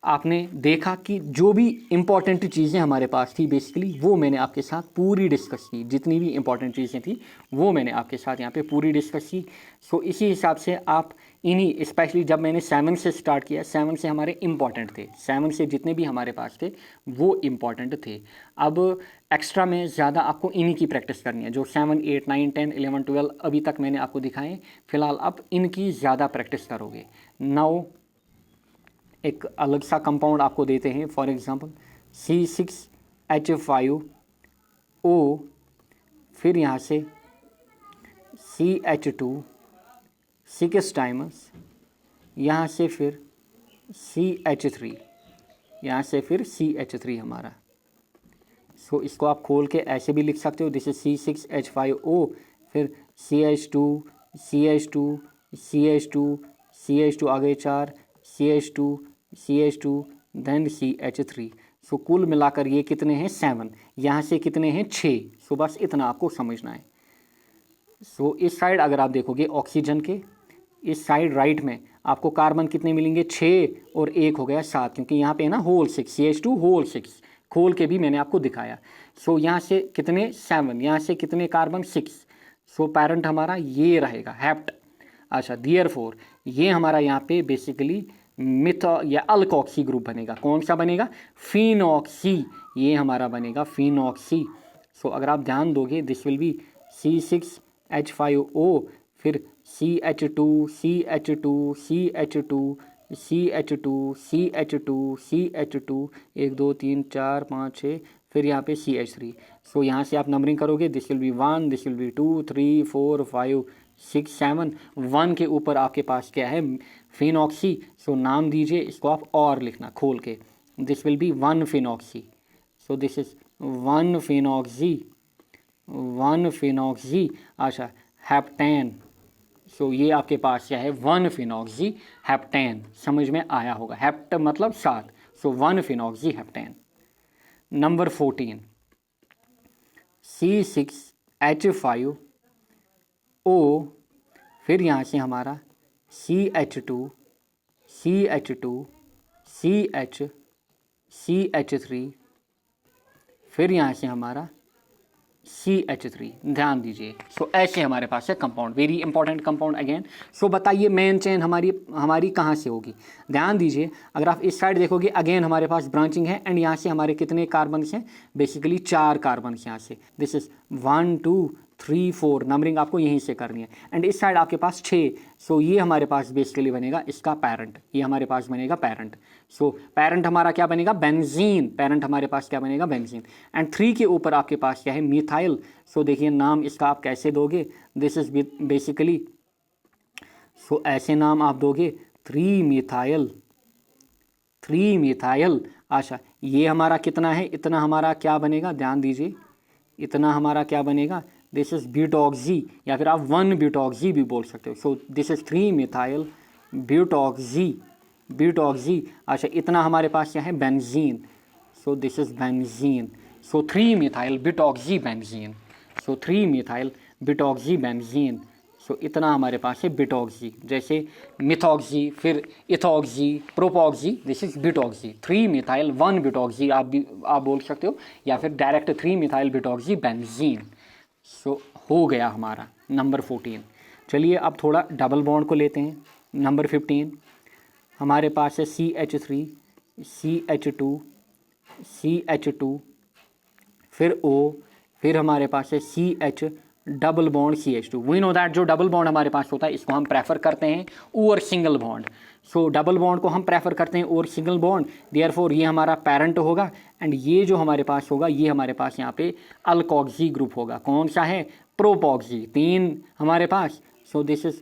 आपने देखा कि जो भी इम्पॉर्टेंट चीज़ें हमारे पास थी बेसिकली वो मैंने आपके साथ पूरी डिस्कस की, जितनी भी इम्पॉर्टेंट चीज़ें थी वो मैंने आपके साथ यहाँ पे पूरी डिस्कस की। सो इसी हिसाब से आप इन्हीं, स्पेशली जब मैंने 7 से स्टार्ट किया, 7 से हमारे इम्पॉर्टेंट थे, 7 से जितने भी हमारे पास थे वो इम्पॉर्टेंट थे। अब एक्स्ट्रा में ज़्यादा आपको इन्हीं की प्रैक्टिस करनी है, जो 7 8 9 10 11 12 अभी तक मैंने आपको दिखाए, फिलहाल आप इनकी ज़्यादा प्रैक्टिस करोगे। नाउ एक अलग सा कंपाउंड आपको देते हैं, फॉर एग्जांपल C6H5O, फिर यहाँ से CH2 6 टाइम्स, यहाँ से फिर CH3, यहाँ से फिर CH3 हमारा। सो इसको आप खोल के ऐसे भी लिख सकते हो, दिस इज C6H5O, फिर CH2 CH2 CH2 CH2 आगे 4 CH2 देन CH3। सो कुल मिलाकर ये कितने हैं 7, यहाँ से कितने हैं 6। सो बस इतना आपको समझना है। सो इस साइड अगर आप देखोगे ऑक्सीजन के, इस साइड राइट में आपको कार्बन कितने मिलेंगे 6 और 1 हो गया 7, क्योंकि यहाँ पे है ना होल 6, CH2 होल 6, खोल के भी मैंने आपको दिखाया। सो यहाँ से कितने 7, यहाँ से कितने कार्बन 6। सो पैरेंट हमारा ये रहेगा हेप्ट। अच्छा, देयरफॉर ये हमारा यहाँ पे बेसिकली मिथो या अल्कोक्सी ग्रुप बनेगा। कौन सा बनेगा? फिनॉक्सी, ये हमारा बनेगा फिनॉक्सी। सो अगर आप ध्यान दोगे दिस विल बी C6H5O, फिर CH2 CH2 CH2 CH2 CH2 CH2 1 2 3 4 5 6, फिर यहाँ पे CH3। सो यहाँ से आप नंबरिंग करोगे, this will B 1, this will B 2 3 4 5 6 7। 1 के ऊपर आपके पास क्या है? फिनॉक्सी। सो नाम दीजिए इसको आप और लिखना खोल के, this will B 1 phenoxy. So this is 1 phenoxy, 1 phenoxy. अच्छा, हेप्टेन। सो ये आपके पास क्या है? 1 फिनॉक्सी हेप्टेन। समझ में आया होगा, हेप्ट मतलब 7। सो 1 फिनॉक्सी हेप्टेन। नंबर 14 C6H5O, फिर यहाँ से हमारा CH2 CH2 CH3, फिर यहाँ से हमारा CH3। ध्यान दीजिए। सो ऐसे हमारे पास है compound, very important compound again. So बताइए मेन चेन हमारी कहाँ से होगी? ध्यान दीजिए, अगर आप इस साइड देखोगे अगेन हमारे पास ब्रांचिंग है, एंड यहाँ से हमारे कितने कार्बन्स हैं? बेसिकली 4 कार्बन्स यहाँ से। दिस इज 1 2 3 4, नंबरिंग आपको यहीं से करनी है। एंड इस साइड आपके पास 6। सो ये हमारे पास बेसिकली बनेगा इसका पैरेंट, ये हमारे पास बनेगा पैरेंट। सो पैरेंट हमारा क्या बनेगा? बेंजीन। पैरेंट हमारे पास क्या बनेगा? बेंजीन। एंड 3 के ऊपर आपके पास क्या है? मिथाइल। सो देखिए नाम इसका आप कैसे दोगे? दिस इज बेसिकली, सो ऐसे नाम आप दोगे 3 मिथाइल, 3 मिथाइल। अच्छा, ये हमारा कितना है? इतना हमारा क्या बनेगा? ध्यान दीजिए, इतना हमारा क्या बनेगा? दिस इज ब्यूटॉक्सी, या फिर आप 1 ब्यूटॉक्सी भी बोल सकते हो। So this is 3 methyl butoxy, butoxy. अच्छा, इतना हमारे पास क्या है? Benzene. So this is benzene. So 3 methyl butoxy benzene. So 3 methyl butoxy benzene. So इतना हमारे पास है बिटॉक्सी, जैसे मिथॉक्सी, फिर ethoxy, propoxy, this is butoxy, 3 methyl 1 butoxy आप बोल सकते हो, या फिर direct 3 methyl butoxy benzene. So हो गया हमारा नंबर 14। चलिए अब थोड़ा डबल बॉन्ड को लेते हैं। नंबर 15 हमारे पास है CH3 CH2 CH2, फिर O, फिर हमारे पास है CH double bond CH2। We know that जो डबल बॉन्ड हमारे पास होता है इसको हम प्रेफर करते हैं over single bond. So double bond को हम प्रेफर करते हैं ओवर सिंगल बॉन्ड, देयरफॉर ये हमारा पेरेंट होगा, एंड ये जो हमारे पास होगा ये हमारे पास यहाँ पे अल्कोक्सी ग्रुप होगा। कौन सा है? प्रोपॉक्सी, 3 हमारे पास। सो दिस इज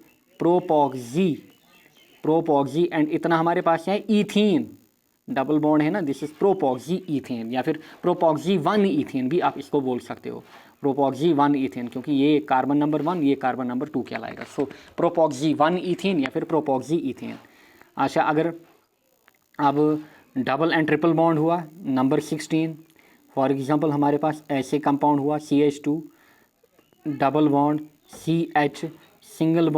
प्रोपॉक्सी एंड इतना हमारे पास है ईथीन, डबल बॉन्ड है ना, दिस इज प्रोपॉक्सी ईथेन, या फिर प्रोपॉक्सी 1 ईथेन भी आप इसको बोल सकते हो, प्रोपॉक्सी 1 ईथेन, क्योंकि ये कार्बन नंबर 1 ये कार्बन नंबर 2 कहलाएगा। सो प्रोपॉक्सी 1 ईथेन या फिर प्रोपॉक्सी ईथेन। अच्छा, अगर अब डबल एंड ट्रिपल बॉन्ड हुआ नंबर 16, फॉर एग्जांपल हमारे पास ऐसे कंपाउंड हुआ CH2 double bond CH single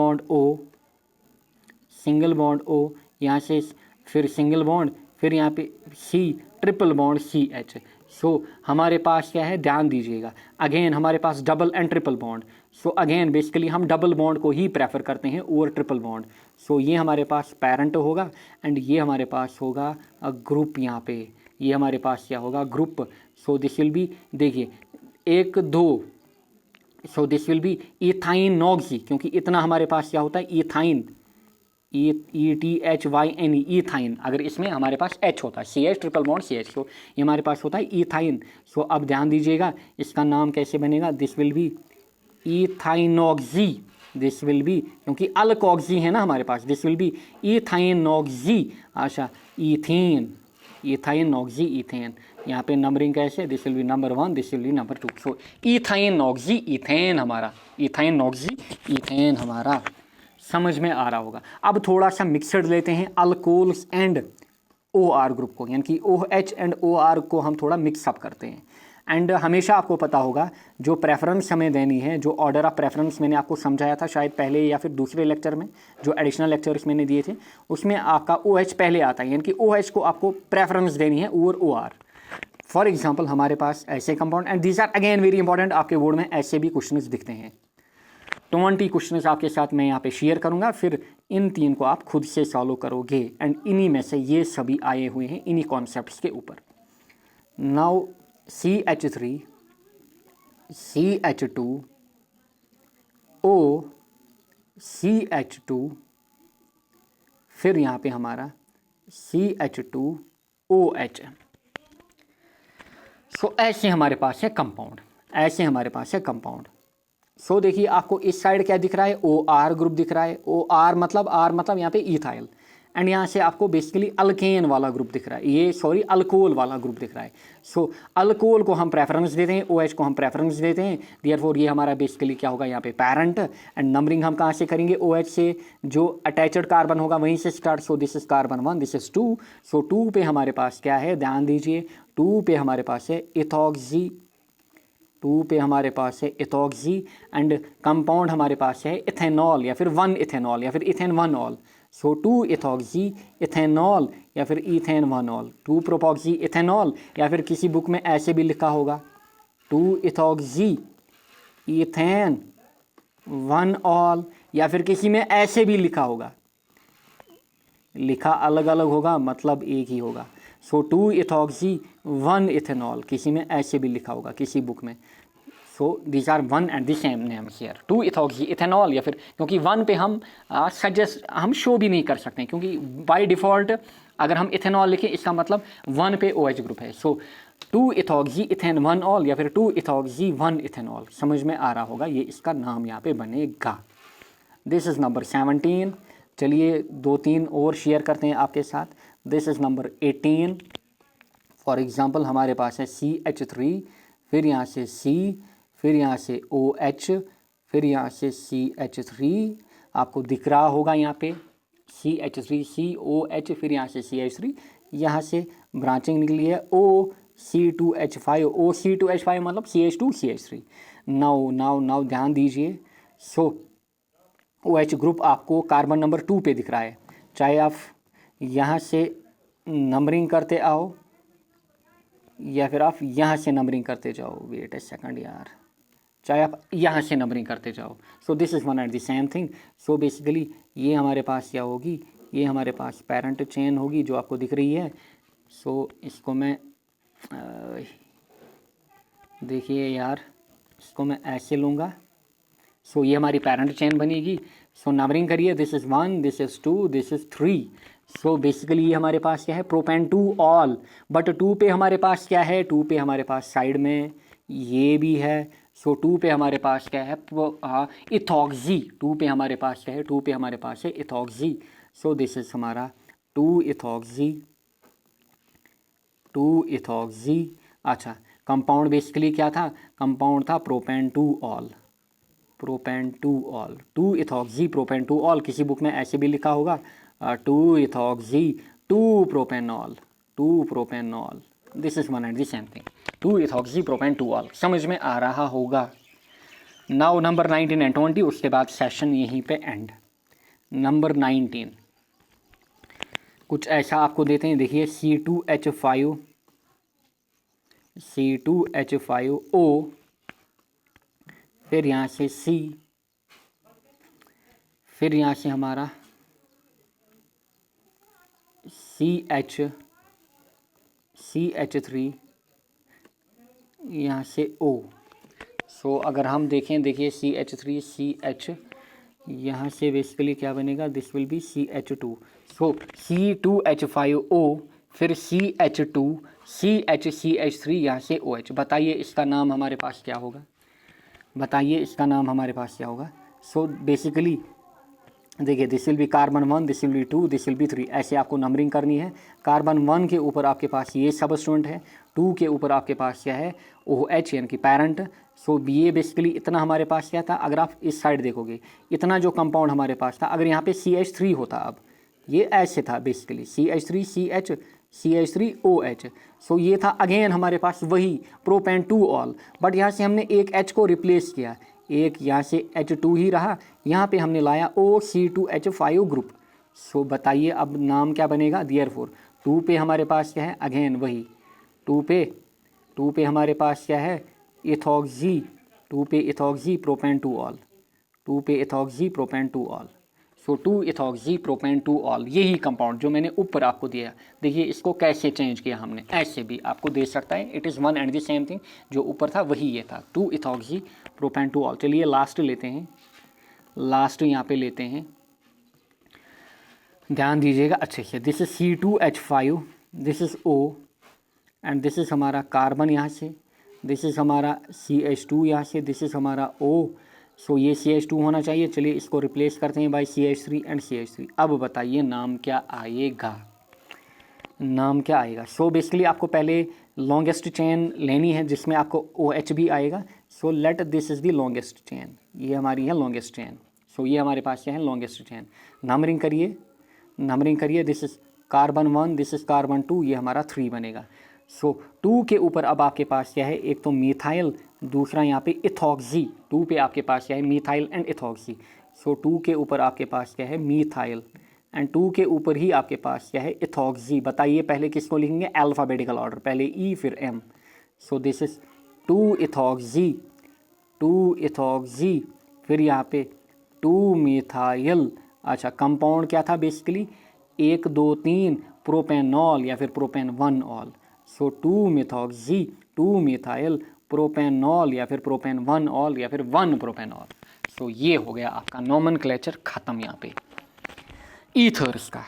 bond O, यहाँ से फिर सिंगल बॉन्ड, फिर यहाँ पे C triple bond CH। So हमारे पास क्या है, ध्यान दीजिएगा, अगेन हमारे पास double and triple bond. So again basically हम डबल बॉन्ड को ही प्रेफर करते हैं ओवर ट्रिपल बॉन्ड। सो ये हमारे पास पेरेंट होगा एंड ये हमारे पास होगा ग्रुप, यहाँ पे ये हमारे पास क्या होगा, group. So this will B, देखिए 1 2, सो दिस विल बी इथाइन नॉक्सी, क्योंकि इतना हमारे पास क्या होता है इथाइन, ETHYNE ईथाइन, अगर इसमें हमारे पास H होता है CH ट्रिपल बॉन्ड CH, तो ये हमारे पास होता है ईथाइन। सो अब ध्यान दीजिएगा इसका नाम कैसे बनेगा, this will be ethynoxy, this will be, क्योंकि अल्कोक्सी है ना हमारे पास, दिस विल बी ईथाइनॉक्सी। अच्छा, ईथाइनॉक्सी ईथेन, यहाँ पे नंबरिंग कैसे, this will be number 1, this will be number 2। So ethynoxy ethane हमारा, ईथाइनॉक्सी ईथेन हमारा समझ में आ रहा होगा। अब थोड़ा सा मिक्सड लेते हैं अल्कोल्स एंड OR ग्रुप को, यानी कि OH एंड OR को हम थोड़ा मिक्सअप करते हैं। एंड हमेशा आपको पता होगा जो प्रेफरेंस हमें देनी है, जो ऑर्डर ऑफ प्रेफरेंस मैंने आपको समझाया था शायद पहले या फिर दूसरे लेक्चर में, जो एडिशनल लेक्चर्स मैंने दिए थे, उसमें आपका OH पहले आता है, यानी कि OH को आपको प्रेफरेंस देनी है ओवर OR। फॉर एग्जाम्पल हमारे पास ऐसे compound, and these are again very important, आपके बोर्ड में ऐसे भी क्वेश्चन दिखते हैं। 20 क्वेश्चंस आपके साथ मैं यहाँ पे शेयर करूँगा, फिर इन 3 को आप खुद से सॉल्व करोगे, एंड इन्हीं में से ये सभी आए हुए हैं इन्हीं कॉन्सेप्ट्स के ऊपर। Now CH3 CH2 O CH2, फिर यहाँ पे हमारा CH2 OH। सो ऐसे हमारे पास है कंपाउंड, सो देखिए आपको इस साइड क्या दिख रहा है, OR ग्रुप दिख रहा है। OR मतलब R मतलब यहाँ पे इथाइल, एंड यहाँ से आपको बेसिकली अल्केन वाला ग्रुप दिख रहा है, ये सॉरी अल्कोहल वाला ग्रुप दिख रहा है। सो अल्कोहल को हम प्रेफरेंस देते हैं, OH को हम प्रेफरेंस देते हैं, देयरफॉर ये हमारा बेसिकली क्या होगा यहाँ पे पेरेंट। एंड नंबरिंग हम कहाँ से करेंगे, OH से जो अटैच्ड कार्बन होगा वहीं से start. So this is carbon 1, this is 2। सो 2 पे हमारे पास क्या है, ध्यान दीजिए, 2 पे हमारे पास है इथॉक्सी, 2 पे हमारे पास है इथॉक्सी, एंड कंपाउंड हमारे पास है इथेनॉल या फिर 1 इथेनॉल या फिर इथेन 1 ऑल। सो 2 इथॉक्सी इथेनॉल या फिर इथेन 1 ऑल, 2 प्रोपॉक्सी इथेनॉल, या फिर किसी बुक में ऐसे भी लिखा होगा 2 इथॉक्सी इथेन 1 ऑल, या फिर किसी में ऐसे भी लिखा होगा, लिखा अलग अलग होगा मतलब एक ही होगा। सो 2 इथॉक्सी 1 इथेनॉल, किसी में ऐसे भी लिखा होगा किसी बुक में। So these are one and the same name here, 2 ethoxy ethanol, या फिर क्योंकि 1 पे हम सजेस्ट हम शो भी नहीं कर सकते, क्योंकि बाय डिफ़ॉल्ट अगर हम इथेनॉल लिखें इसका मतलब 1 पे OH ग्रुप है। सो 2 इथॉक्सी इथेन 1 ऑल या फिर 2 इथॉक्सी 1 इथेनॉल, समझ में आ रहा होगा, ये इसका नाम यहाँ पे बनेगा। This is number 17। चलिए 2-3 और शेयर करते हैं आपके साथ। This is number 18। For example हमारे पास है CH3, फिर यहाँ से C, फिर यहाँ से OH, फिर यहाँ से CH3, आपको दिख रहा होगा यहाँ पे CH3 COH, फिर यहाँ से CH3, यहाँ से ब्रांचिंग निकली है OC2H5, OC2H5 मतलब CH2 CH3। नाउ ध्यान दीजिए। सो OH ग्रुप आपको कार्बन नंबर 2 पे दिख रहा है, चाहे आप यहाँ से नंबरिंग करते आओ या फिर आप यहाँ से नंबरिंग करते जाओ, वेट ए सेकंड यार, चाहे आप यहाँ से नंबरिंग करते जाओ। So this is one and the same thing. So basically ये हमारे पास क्या होगी, ये हमारे पास पेरेंट चेन होगी जो आपको दिख रही है। सो इसको मैं देखिए यार, इसको मैं ऐसे लूँगा। सो ये हमारी पेरेंट चेन बनेगी। सो नंबरिंग करिए, this is 1, this is 2, this is 3। So basically ये हमारे पास क्या है, प्रोपेन 2 ऑल। बट 2 पे हमारे पास क्या है, 2 पे हमारे पास साइड में ये भी है। सो 2 पे हमारे पास क्या है, इथॉक्सी। 2 पे हमारे पास क्या है, 2 पे हमारे पास है इथॉक्सी। सो दिस इज़ हमारा 2 इथॉक्सी, 2 इथॉक्सी। अच्छा, कंपाउंड बेसिकली क्या था, कंपाउंड था propane 2 all, propane 2 all, 2 ethoxy propane 2 all. किसी बुक में ऐसे भी लिखा होगा 2 ethoxy 2 propanol, 2 propanol. This is one and the same thing, 2 ethoxy propane 2 all. समझ में आ रहा होगा। नाउ नंबर 19 एंड 20, उसके बाद सेशन यहीं पे एंड। नंबर 19 कुछ ऐसा आपको देते हैं, देखिए C2H5, C2H5O, फिर यहाँ से C, फिर यहाँ से हमारा CH3, यहाँ से O। सो अगर हम देखें, देखिए CH3 CH, यहाँ से बेसिकली क्या बनेगा, this will B CH2। So C2H5O, फिर CH2 CH3, यहाँ से OH। बताइए इसका नाम हमारे पास क्या होगा, बताइए इसका नाम हमारे पास क्या होगा। सो बेसिकली देखिए, this will B carbon 1, this will B 2, this will B 3, ऐसे आपको नंबरिंग करनी है। कार्बन 1 के ऊपर आपके पास ये सबस्टेंट है, 2 के ऊपर आपके पास क्या है, OH यानी कि पेरेंट। सो ये बेसिकली इतना हमारे पास क्या था, अगर आप इस साइड देखोगे इतना जो कंपाउंड हमारे पास था, अगर यहाँ पे CH3 होता, अब ये ऐसे था basically CH3 CH CH3 OH। सो ये था अगेन हमारे पास वही प्रोपेन 2 ऑल, बट यहाँ से हमने एक H को रिप्लेस किया, एक यहाँ से H2 ही रहा, यहाँ पे हमने लाया OC2H5 ग्रुप। सो बताइए अब नाम क्या बनेगा, देयरफॉर 2 पे हमारे पास क्या है, अगेन वही 2 पे हमारे पास क्या है, इथॉक्सी, 2 पे इथॉक्सी प्रोपेन 2 ऑल, 2 पे इथॉक्सी प्रोपेन 2 ऑल। सो 2 इथॉक्सी प्रोपेन 2 ऑल, यही कंपाउंड जो मैंने ऊपर आपको दिया। देखिए इसको कैसे चेंज किया हमने, ऐसे भी आपको दे सकता है, it is one and the same thing. जो ऊपर था वही ये था, 2 इथॉक्सी प्रोपेन 2 ऑल। चलिए लास्ट लेते हैं, लास्ट यहाँ पे लेते हैं, ध्यान दीजिएगा अच्छे से। This is C2H5, this is O, and this is हमारा कार्बन यहाँ से, दिस इज़ हमारा CH2 यहाँ से, दिस इज़ हमारा O। सो ये CH2 होना चाहिए। चलिए इसको रिप्लेस करते हैं बाय CH3 एंड CH3। अब बताइए नाम क्या आएगा, नाम क्या आएगा। सो बेसिकली आपको पहले लॉन्गेस्ट चेन लेनी है जिसमें आपको OH भी आएगा। So let this is the longest chain, ये हमारी है लॉन्गेस्ट चेन। सो ये हमारे पास क्या है, लॉन्गेस्ट चेन। नंबरिंग करिए, नंबरिंग करिए, this is carbon 1, this is carbon 2, ये हमारा 3 बनेगा। सो 2 के ऊपर अब आपके पास क्या है, एक तो मिथाइल, दूसरा यहाँ पे इथॉक्सी। 2 पे आपके पास क्या है, मिथाइल एंड इथॉक्सी। सो 2 के ऊपर आपके पास क्या है, मिथाइल, एंड 2 के ऊपर ही आपके पास क्या है, इथॉक्सी। बताइए पहले किसको लिखेंगे, अल्फ़ाबेटिकल ऑर्डर, पहले E फिर M। So this is 2 ethoxy, 2 ethoxy, फिर यहाँ पे 2 मिथाइल। अच्छा, कंपाउंड क्या था बेसिकली, 1 2 3 प्रोपेनॉल या फिर प्रोपेन 1 ऑल। सो 2 मिथॉक्सी, 2 मिथाइल प्रोपेनॉल या फिर प्रोपेन 1 ऑल या फिर 1 प्रोपेनॉल। सो ये हो गया आपका नॉमेनक्लेचर खत्म यहाँ पे ईथर्स का।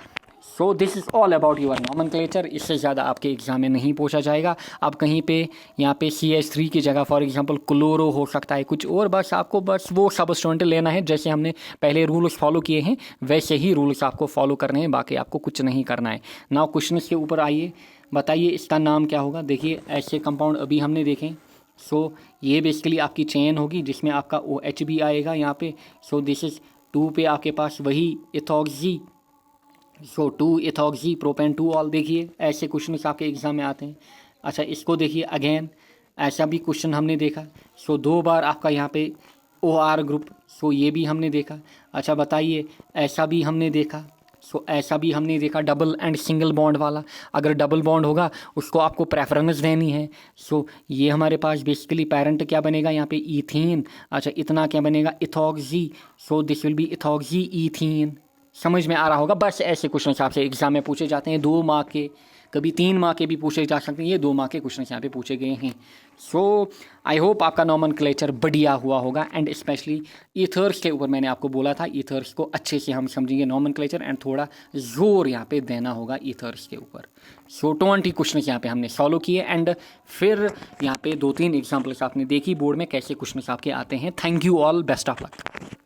So this is all about your nomenclature. इससे ज़्यादा आपके एग्जाम में नहीं पूछा जाएगा। अब कहीं पे यहाँ पे CH3 की जगह फॉर एग्जांपल क्लोरो हो सकता है कुछ और, बस आपको बस वो सबस्टेंट लेना है। जैसे हमने पहले रूल्स फॉलो किए हैं वैसे ही रूल्स आपको फॉलो करने हैं, बाकी आपको कुछ नहीं करना है। नाउ क्वेश्चन के ऊपर आइए, बताइए इसका नाम क्या होगा। देखिए ऐसे कंपाउंड अभी हमने देखें। सो ये बेसिकली आपकी चेन होगी जिसमें आपका OH भी आएगा यहाँ पे। सो दिस इज़ 2 पे आपके पास वही इथॉक्सी। सो 2 इथॉक्सी प्रोपेन 2 ऑल। देखिए ऐसे क्वेश्चन आपके एग्जाम में आते हैं। अच्छा इसको देखिए अगेन, ऐसा भी क्वेश्चन हमने देखा। सो 2 बार आपका यहाँ पे OR ग्रुप, सो ये भी हमने देखा। अच्छा बताइए, ऐसा भी हमने देखा, सो ऐसा भी हमने देखा डबल एंड सिंगल बॉन्ड वाला। अगर डबल बॉन्ड होगा उसको आपको प्रेफरेंस देनी है। सो ये हमारे पास बेसिकली पेरेंट क्या बनेगा यहाँ पे, ईथीन। अच्छा इतना क्या बनेगा, ethoxy. So this will B ethoxy ethene. समझ में आ रहा होगा। बस ऐसे क्वेश्चन आपसे एग्जाम में पूछे जाते हैं, 2 मार्क के, कभी 3 मार्क के भी पूछे जा सकते हैं। ये 2 मार्क के क्वेश्चन यहाँ पे पूछे गए हैं। सो आई होप आपका नॉमेनक्लेचर बढ़िया हुआ होगा। एंड स्पेशली ईथर्स के ऊपर मैंने आपको बोला था, ईथर्स को अच्छे से हम समझेंगे नॉमेनक्लेचर, एंड थोड़ा जोर यहाँ पे देना होगा ईथर्स के ऊपर। सो 20 क्वेश्चन यहाँ पे हमने सॉल्व किए, एंड फिर यहाँ पे 2-3 एग्जाम्पल्स आपने देखी बोर्ड में कैसे क्वेश्चन आपके आते हैं। Thank you all, best of luck.